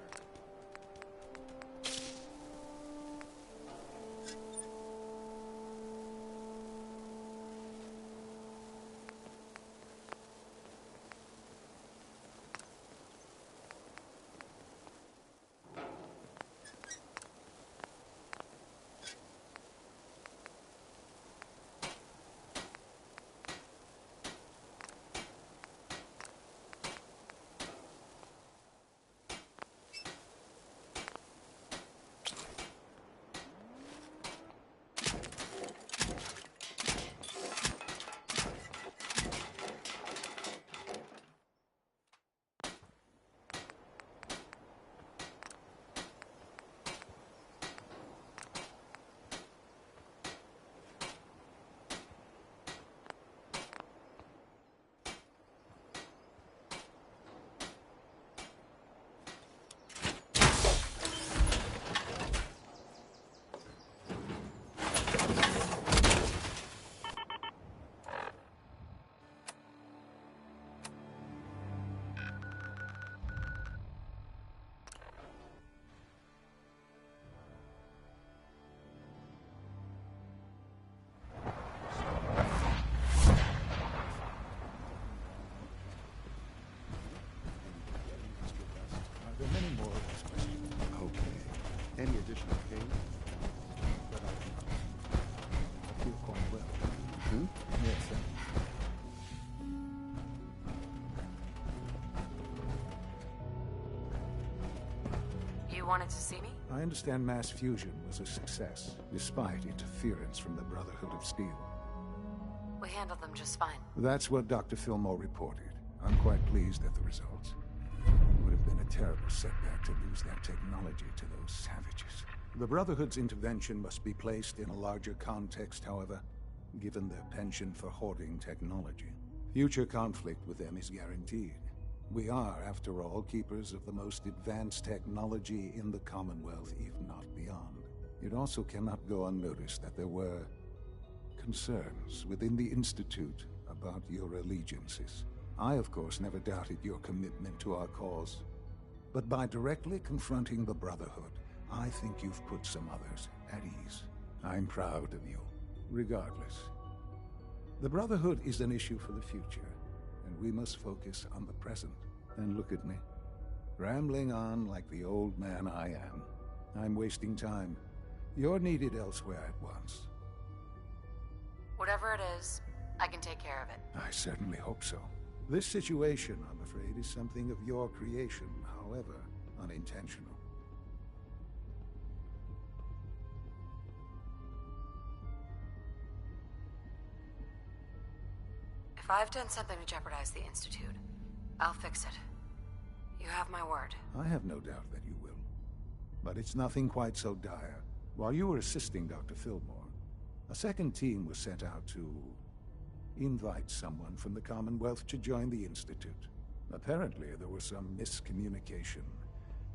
Any additional pain? But I feel quite well. Yes, sir. You wanted to see me? I understand mass fusion was a success, despite interference from the Brotherhood of Steel. We handled them just fine. That's what Dr. Fillmore reported. I'm quite pleased at the results. It would have been a terrible setback to lose that technology to those savages. The Brotherhood's intervention must be placed in a larger context, however, given their penchant for hoarding technology. Future conflict with them is guaranteed. We are, after all, keepers of the most advanced technology in the Commonwealth, if not beyond. It also cannot go unnoticed that there were concerns within the Institute about your allegiances. I, of course, never doubted your commitment to our cause. But by directly confronting the Brotherhood, I think you've put some others at ease. I'm proud of you, regardless. The Brotherhood is an issue for the future, and we must focus on the present. And look at me, rambling on like the old man I am. I'm wasting time. You're needed elsewhere at once. Whatever it is, I can take care of it. I certainly hope so. This situation, I'm afraid, is something of your creation, however unintentional. If I've done something to jeopardize the Institute, I'll fix it. You have my word. I have no doubt that you will. But it's nothing quite so dire. While you were assisting Dr. Fillmore, a second team was sent out to invite someone from the Commonwealth to join the Institute. Apparently, there was some miscommunication,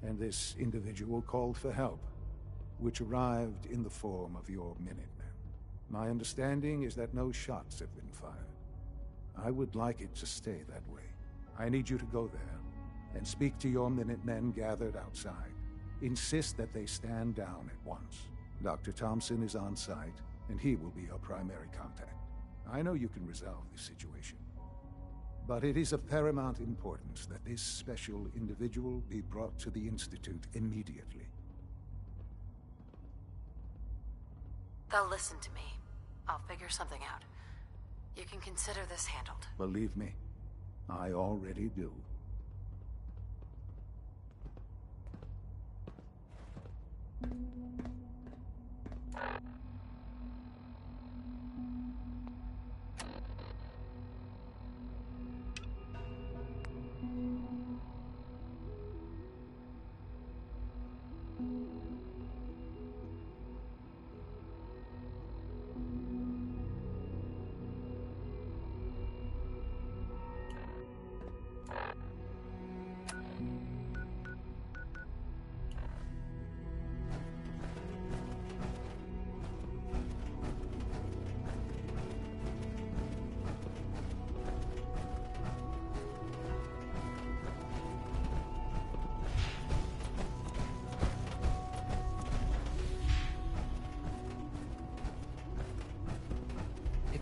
and this individual called for help, which arrived in the form of your Minutemen. My understanding is that no shots have been fired. I would like it to stay that way. I need you to go there and speak to your Minutemen gathered outside. Insist that they stand down at once. Dr. Thompson is on site, and he will be your primary contact. I know you can resolve this situation, but it is of paramount importance that this special individual be brought to the Institute immediately. They'll listen to me. I'll figure something out. You can consider this handled. Believe me, I already do.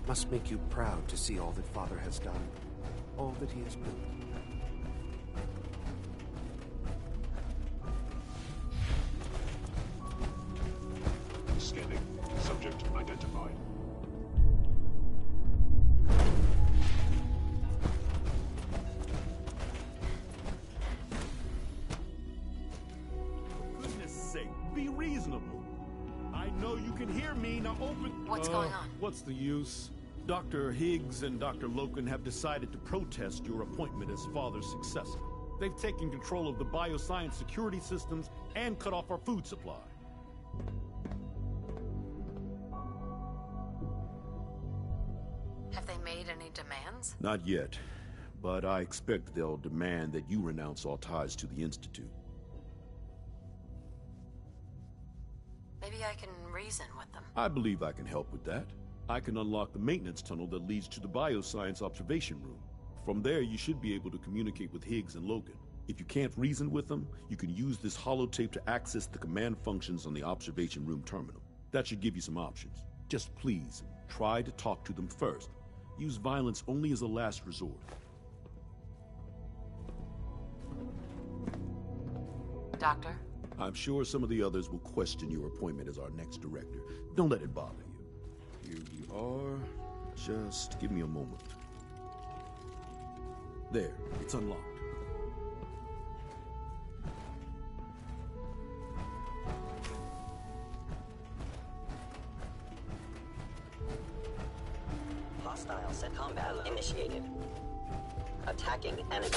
Must make you proud to see all that Father has done, all that he has built. Scanning. Subject identified. For goodness sake, be reasonable. I know you can hear me, now open... What's going on? What's the use? Dr. Higgs and Dr. Loken have decided to protest your appointment as Father's successor. They've taken control of the bioscience security systems and cut off our food supply. Have they made any demands? Not yet, but I expect they'll demand that you renounce all ties to the Institute. Maybe I can reason with them. I believe I can help with that. I can unlock the maintenance tunnel that leads to the bioscience observation room. From there, you should be able to communicate with Higgs and Logan. If you can't reason with them, you can use this holotape to access the command functions on the observation room terminal. That should give you some options. Just please, try to talk to them first. Use violence only as a last resort. Doctor? I'm sure some of the others will question your appointment as our next director. Don't let it bother you. Here we are. Just give me a moment. There, it's unlocked. Hostile set combat initiated. Attacking enemy.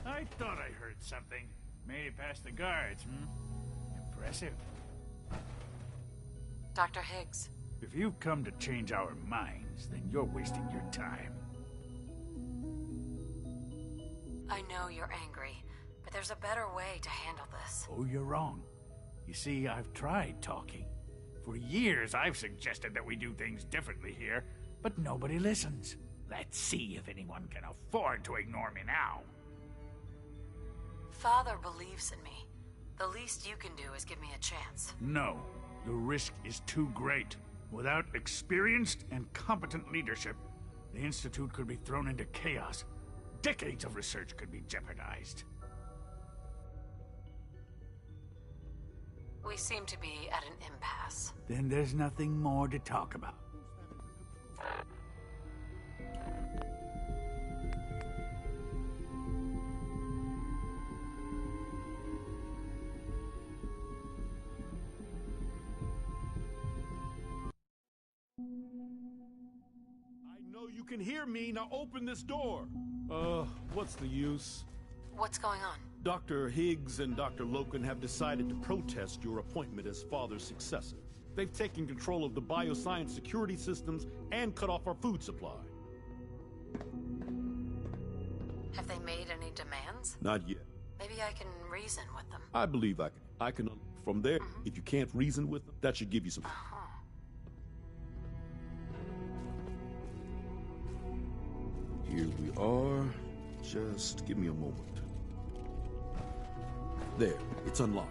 I thought I heard something. Made it past the guards, Impressive. Dr. Higgs. If you've come to change our minds, then you're wasting your time. I know you're angry, but there's a better way to handle this. Oh, you're wrong. You see, I've tried talking. For years, I've suggested that we do things differently here, but nobody listens. Let's see if anyone can afford to ignore me now. Father believes in me. The least you can do is give me a chance. No, the risk is too great. Without experienced and competent leadership, the Institute could be thrown into chaos. Decades of research could be jeopardized. We seem to be at an impasse. Then there's nothing more to talk about. You can hear me, now open this door. What's the use? What's going on? Dr. Higgs and Dr. Loken have decided to protest your appointment as Father's successor. They've taken control of the bioscience security systems and cut off our food supply. Have they made any demands? Not yet. Maybe I can reason with them. I believe I can. From there, if you can't reason with them, that should give you some... Here we are. Just give me a moment. There, it's unlocked.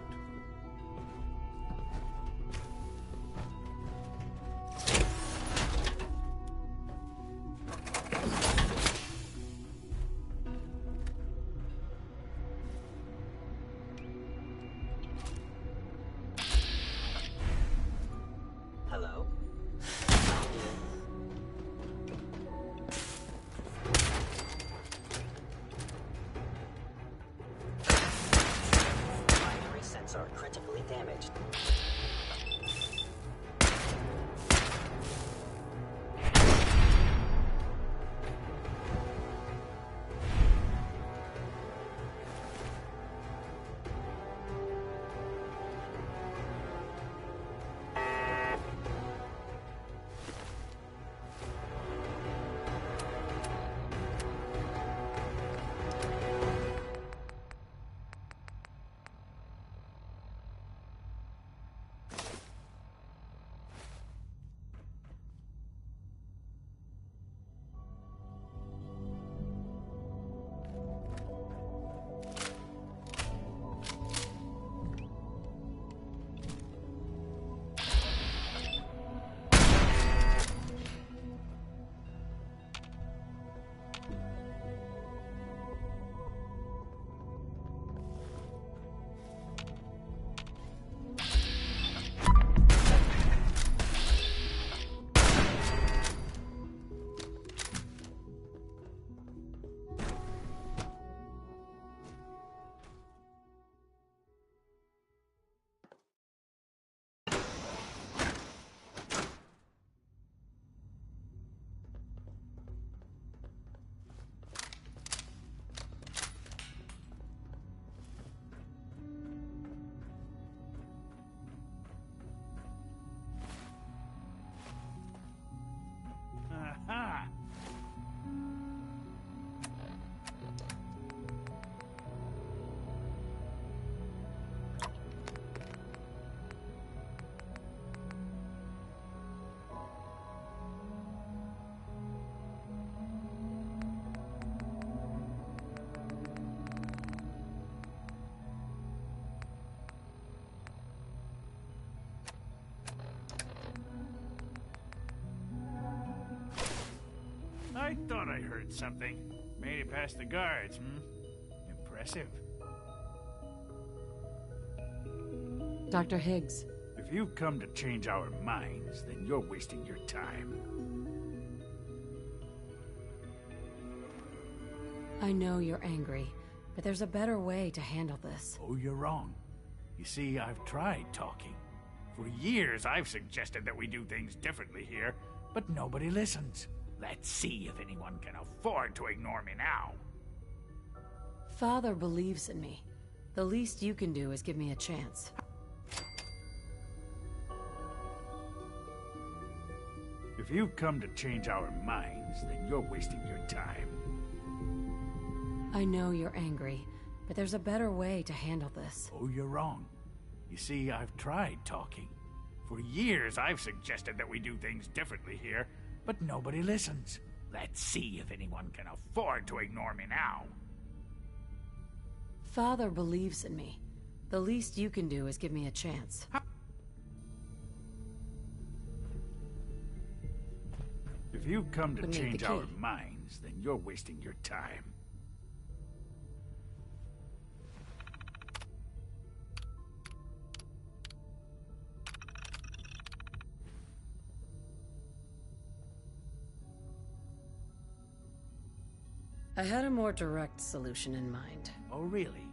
heard something. Made it past the guards, Impressive. Dr. Higgs. If you've come to change our minds, then you're wasting your time. I know you're angry, but there's a better way to handle this. Oh, you're wrong. You see, I've tried talking. For years, I've suggested that we do things differently here, but nobody listens. Let's see if anyone can afford to ignore me now. Father believes in me. The least you can do is give me a chance. If you've come to change our minds, then you're wasting your time. I know you're angry, but there's a better way to handle this. Oh, you're wrong. You see, I've tried talking. For years, I've suggested that we do things differently here, but nobody listens. Let's see if anyone can afford to ignore me now. Father believes in me. The least you can do is give me a chance. If you've come to change our minds, then you're wasting your time. I had a more direct solution in mind. Oh, really?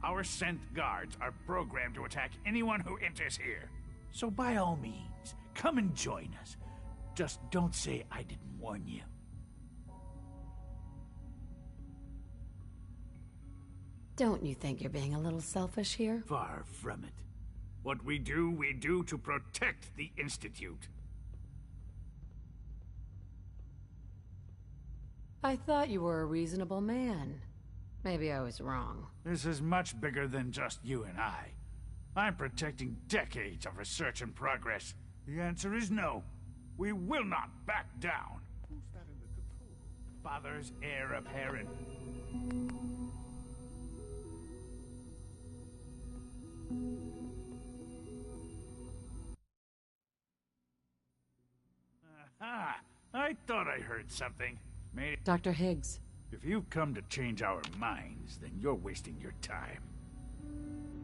Our sent guards are programmed to attack anyone who enters here. So by all means, come and join us. Just don't say I didn't warn you. Don't you think you're being a little selfish here? Far from it. What we do to protect the Institute. I thought you were a reasonable man. Maybe I was wrong. This is much bigger than just you and I. I'm protecting decades of research and progress. The answer is no. We will not back down. Who's that in the control room? Father's heir apparent. Aha! I thought I heard something. Dr. Higgs. If you've come to change our minds, then you're wasting your time.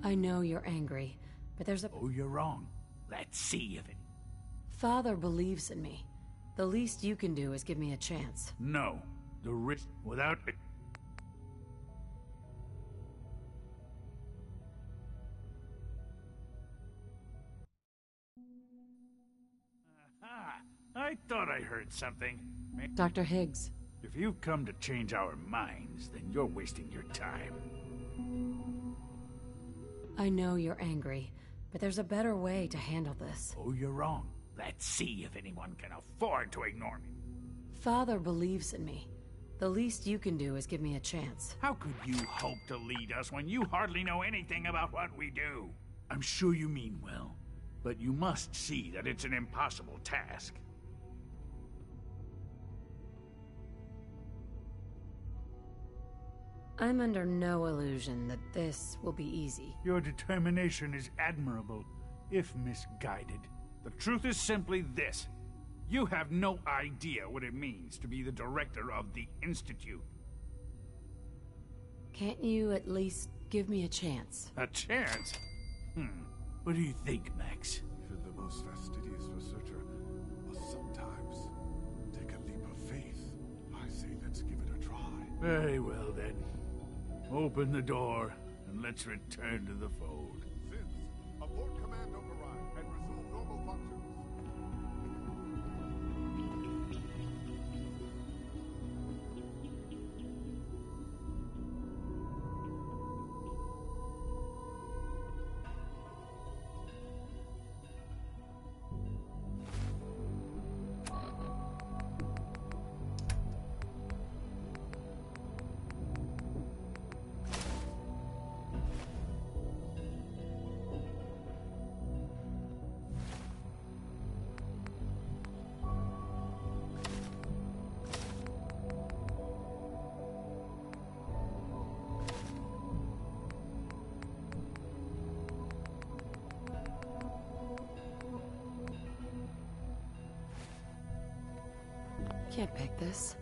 I know you're angry, but there's a... Oh, you're wrong. Let's see if it... Father believes in me. The least you can do is give me a chance. No. The risk without it... Aha! I thought I heard something. Dr. Higgs. If you've come to change our minds, then you're wasting your time. I know you're angry, but there's a better way to handle this. Oh, you're wrong. Let's see if anyone can afford to ignore me. Father believes in me. The least you can do is give me a chance. How could you hope to lead us when you hardly know anything about what we do? I'm sure you mean well, but you must see that it's an impossible task. I'm under no illusion that this will be easy. Your determination is admirable, if misguided. The truth is simply this. You have no idea what it means to be the director of the Institute. Can't you at least give me a chance? A chance? What do you think, Max? Even the most fastidious researcher must sometimes take a leap of faith. I say let's give it a try. Very well, then. Open the door, and let's return to the fold. Since, abort command override and resume normal functions. Can't pick this.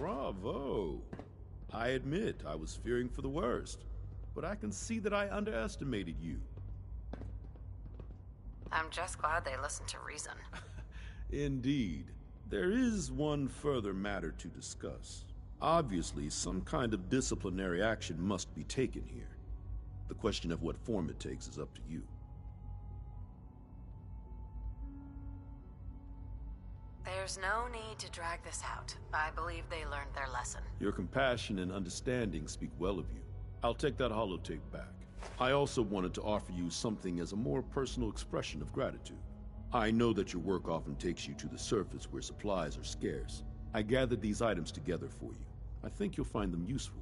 Bravo. I admit I was fearing for the worst, but I can see that I underestimated you. I'm just glad they listened to reason. Indeed. There is one further matter to discuss. Obviously, some kind of disciplinary action must be taken here. The question of what form it takes is up to you. There's no need to drag this out. I believe they learned their lesson. Your compassion and understanding speak well of you. I'll take that holotape back. I also wanted to offer you something as a more personal expression of gratitude. I know that your work often takes you to the surface where supplies are scarce. I gathered these items together for you. I think you'll find them useful.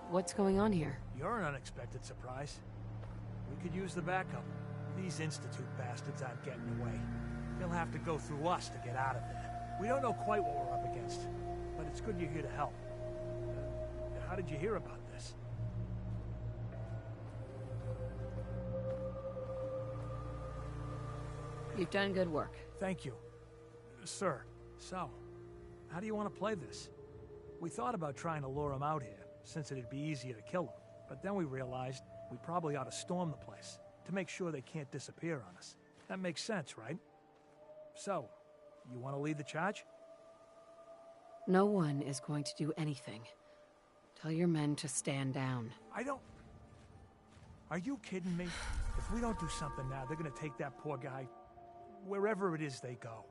What's going on here? You're an unexpected surprise. We could use the backup. These Institute bastards aren't getting away. They'll have to go through us to get out of there. We don't know quite what we're up against, but it's good you're here to help. How did you hear about this? You've done good work. Thank you. Sir, so, how do you want to play this? We thought about trying to lure him out here, since it'd be easier to kill him. But then we realized we probably ought to storm the place, to make sure they can't disappear on us. That makes sense, right? So, you want to lead the charge? No one is going to do anything. Tell your men to stand down. I don't... Are you kidding me? If we don't do something now, they're gonna take that poor guy wherever it is they go.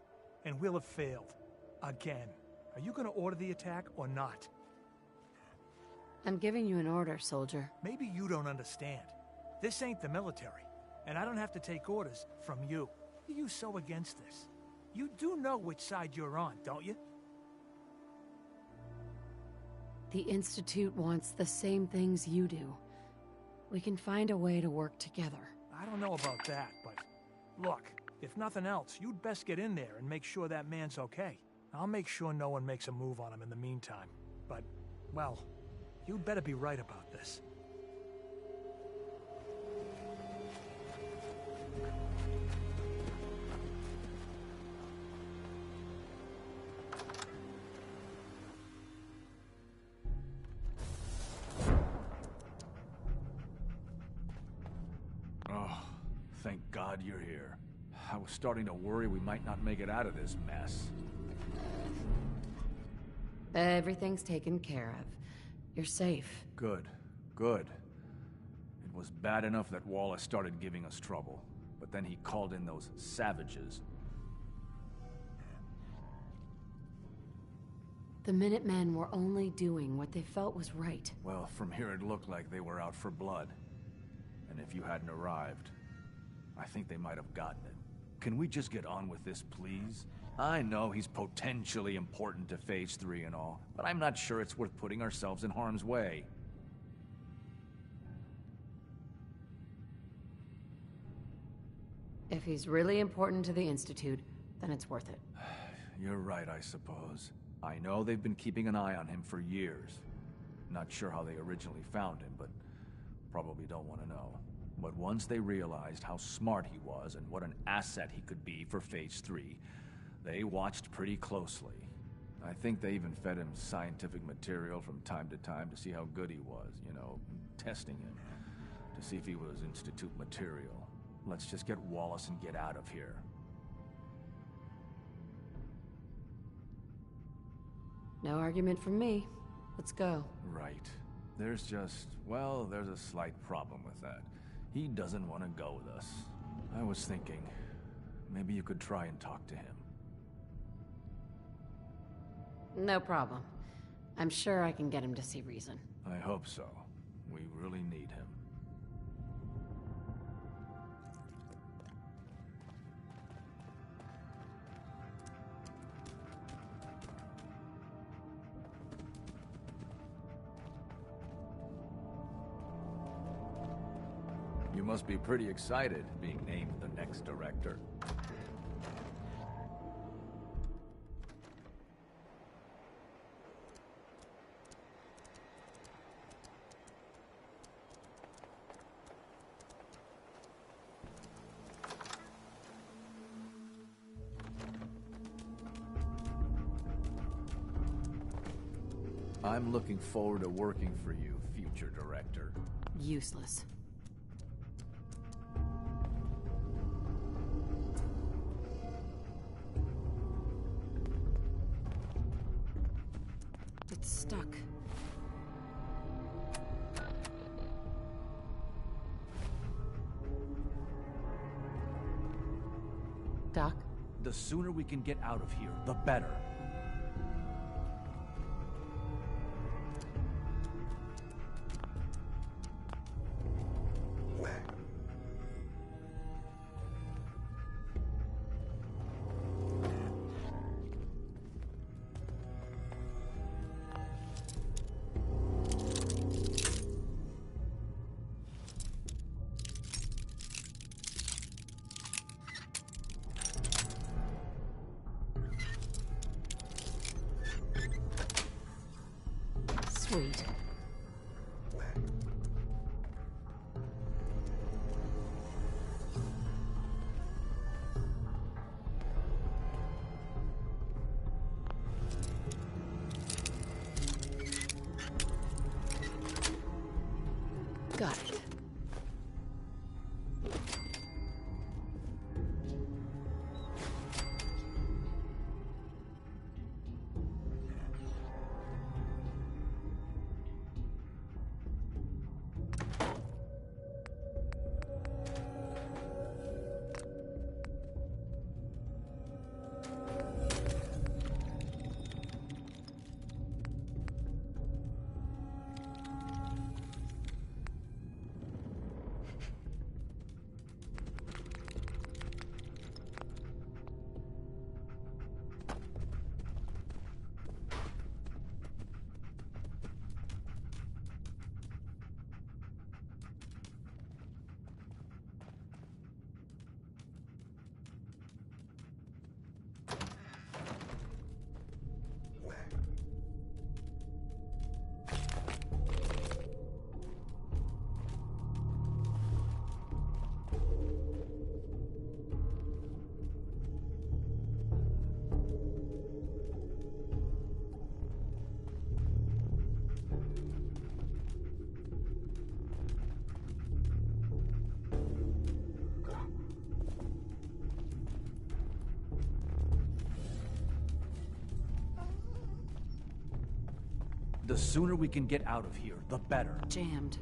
And we'll have failed. Again. Are you gonna order the attack or not? I'm giving you an order, soldier. Maybe you don't understand. This ain't the military, and I don't have to take orders from you. Why are you so against this? You do know which side you're on, don't you? The Institute wants the same things you do. We can find a way to work together. I don't know about that, but look, if nothing else, you'd best get in there and make sure that man's okay. I'll make sure no one makes a move on him in the meantime. But, well, you'd better be right about this. Oh, thank God you're here. I was starting to worry we might not make it out of this mess. Everything's taken care of. You're safe. Good. Good. It was bad enough that Wallace started giving us trouble, but then he called in those savages. The Minutemen were only doing what they felt was right. Well, from here it looked like they were out for blood. And if you hadn't arrived, I think they might have gotten it. Can we just get on with this, please? I know he's potentially important to Phase 3 and all, but I'm not sure it's worth putting ourselves in harm's way. If he's really important to the Institute, then it's worth it. You're right, I suppose. I know they've been keeping an eye on him for years. Not sure how they originally found him, but probably don't want to know. But once they realized how smart he was and what an asset he could be for Phase 3, they watched pretty closely. I think they even fed him scientific material from time to time to see how good he was, you know, testing him. to see if he was Institute material. Let's just get Wallace and get out of here. No argument from me. Let's go. Right. There's just, well, there's a slight problem with that. He doesn't want to go with us. I was thinking, maybe you could try and talk to him. No problem. I'm sure I can get him to see reason. I hope so. We really need him. You must be pretty excited being named the next director. I'm looking forward to working for you, future director. Useless. It's stuck. Doc? The sooner we can get out of here, the better. Sweet. Got it. The sooner we can get out of here, the better. Jammed.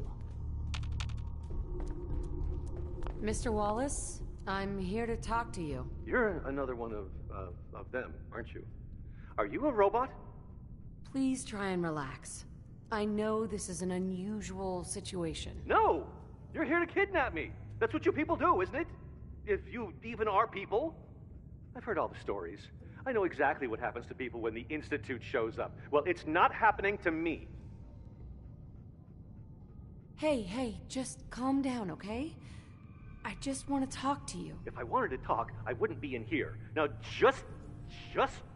Mr. Wallace, I'm here to talk to you. You're another one of them, aren't you? Are you a robot? Please try and relax. I know this is an unusual situation. No! You're here to kidnap me. That's what you people do, isn't it? If you even are people. I've heard all the stories. I know exactly what happens to people when the Institute shows up. Well, it's not happening to me. Hey, just calm down, okay? I just want to talk to you. If I wanted to talk, I wouldn't be in here. Now just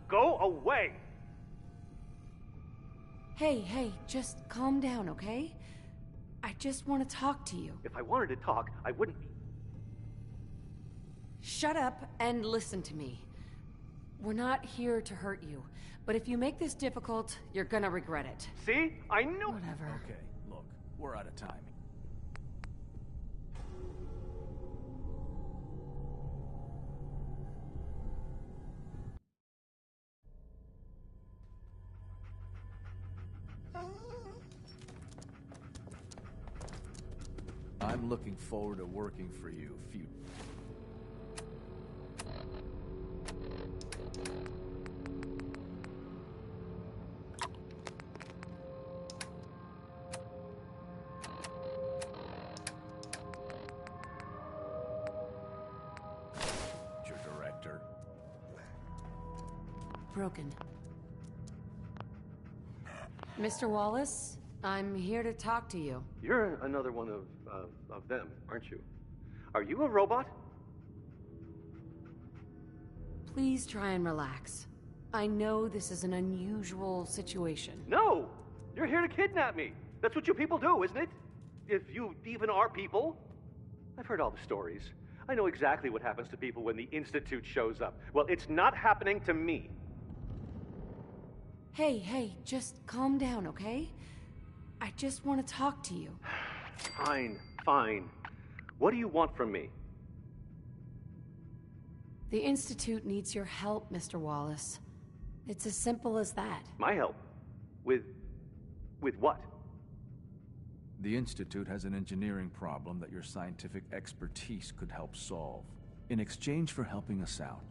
go away! Hey, just calm down, okay? I just want to talk to you. If I wanted to talk, I wouldn't be... Shut up and listen to me. We're not here to hurt you, but if you make this difficult, you're gonna regret it. See? I knew... Whatever. Okay, look, we're out of time. I'm looking forward to working for you, future director. Broken. Mr. Wallace, I'm here to talk to you. You're another one of them, aren't you? Are you a robot? Please try and relax. I know this is an unusual situation. No! You're here to kidnap me. That's what you people do, isn't it? If you even are people. I've heard all the stories. I know exactly what happens to people when the Institute shows up. Well, it's not happening to me. Hey, just calm down, okay? I just want to talk to you. Fine. What do you want from me? The Institute needs your help, Mr. Wallace. It's as simple as that. My help? With what? The Institute has an engineering problem that your scientific expertise could help solve. In exchange for helping us out,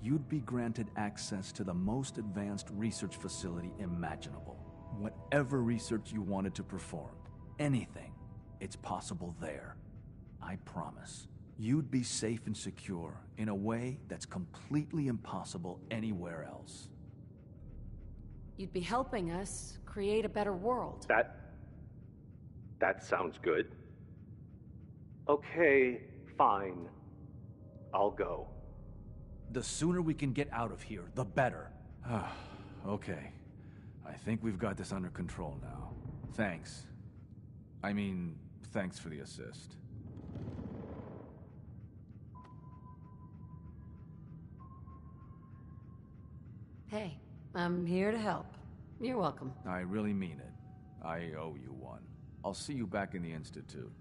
you'd be granted access to the most advanced research facility imaginable. Whatever research you wanted to perform, anything, it's possible there. I promise. You'd be safe and secure in a way that's completely impossible anywhere else. You'd be helping us create a better world. That sounds good. Okay, fine. I'll go. The sooner we can get out of here, the better. Okay. I think we've got this under control now. Thanks. I mean, thanks for the assist. Hey, I'm here to help. You're welcome. I really mean it. I owe you one. I'll see you back in the Institute.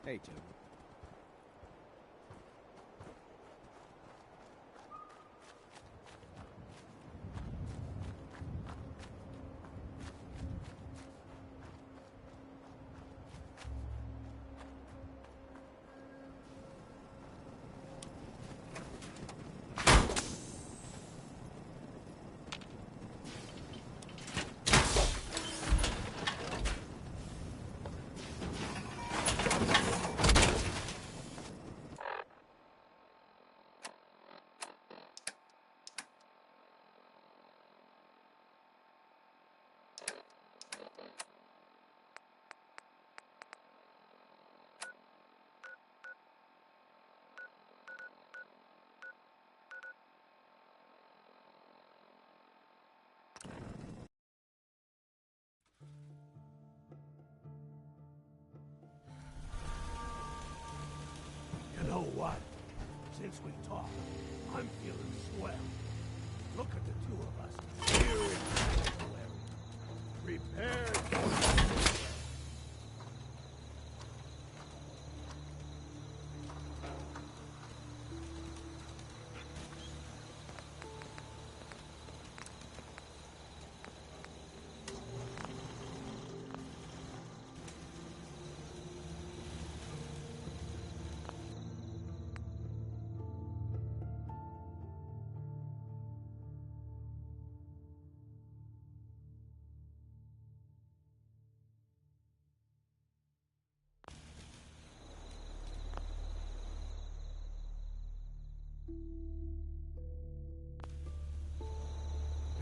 Hey, Joe. You know what? Since we talked, I'm feeling swell. Look at the two of us here in Sanctuary. Prepared for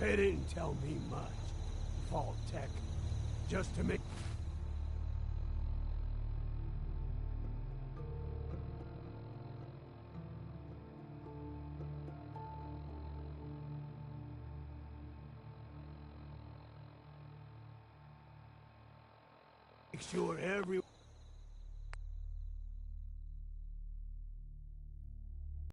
They didn't tell me much. Vault Tech. Just to make... Make sure every...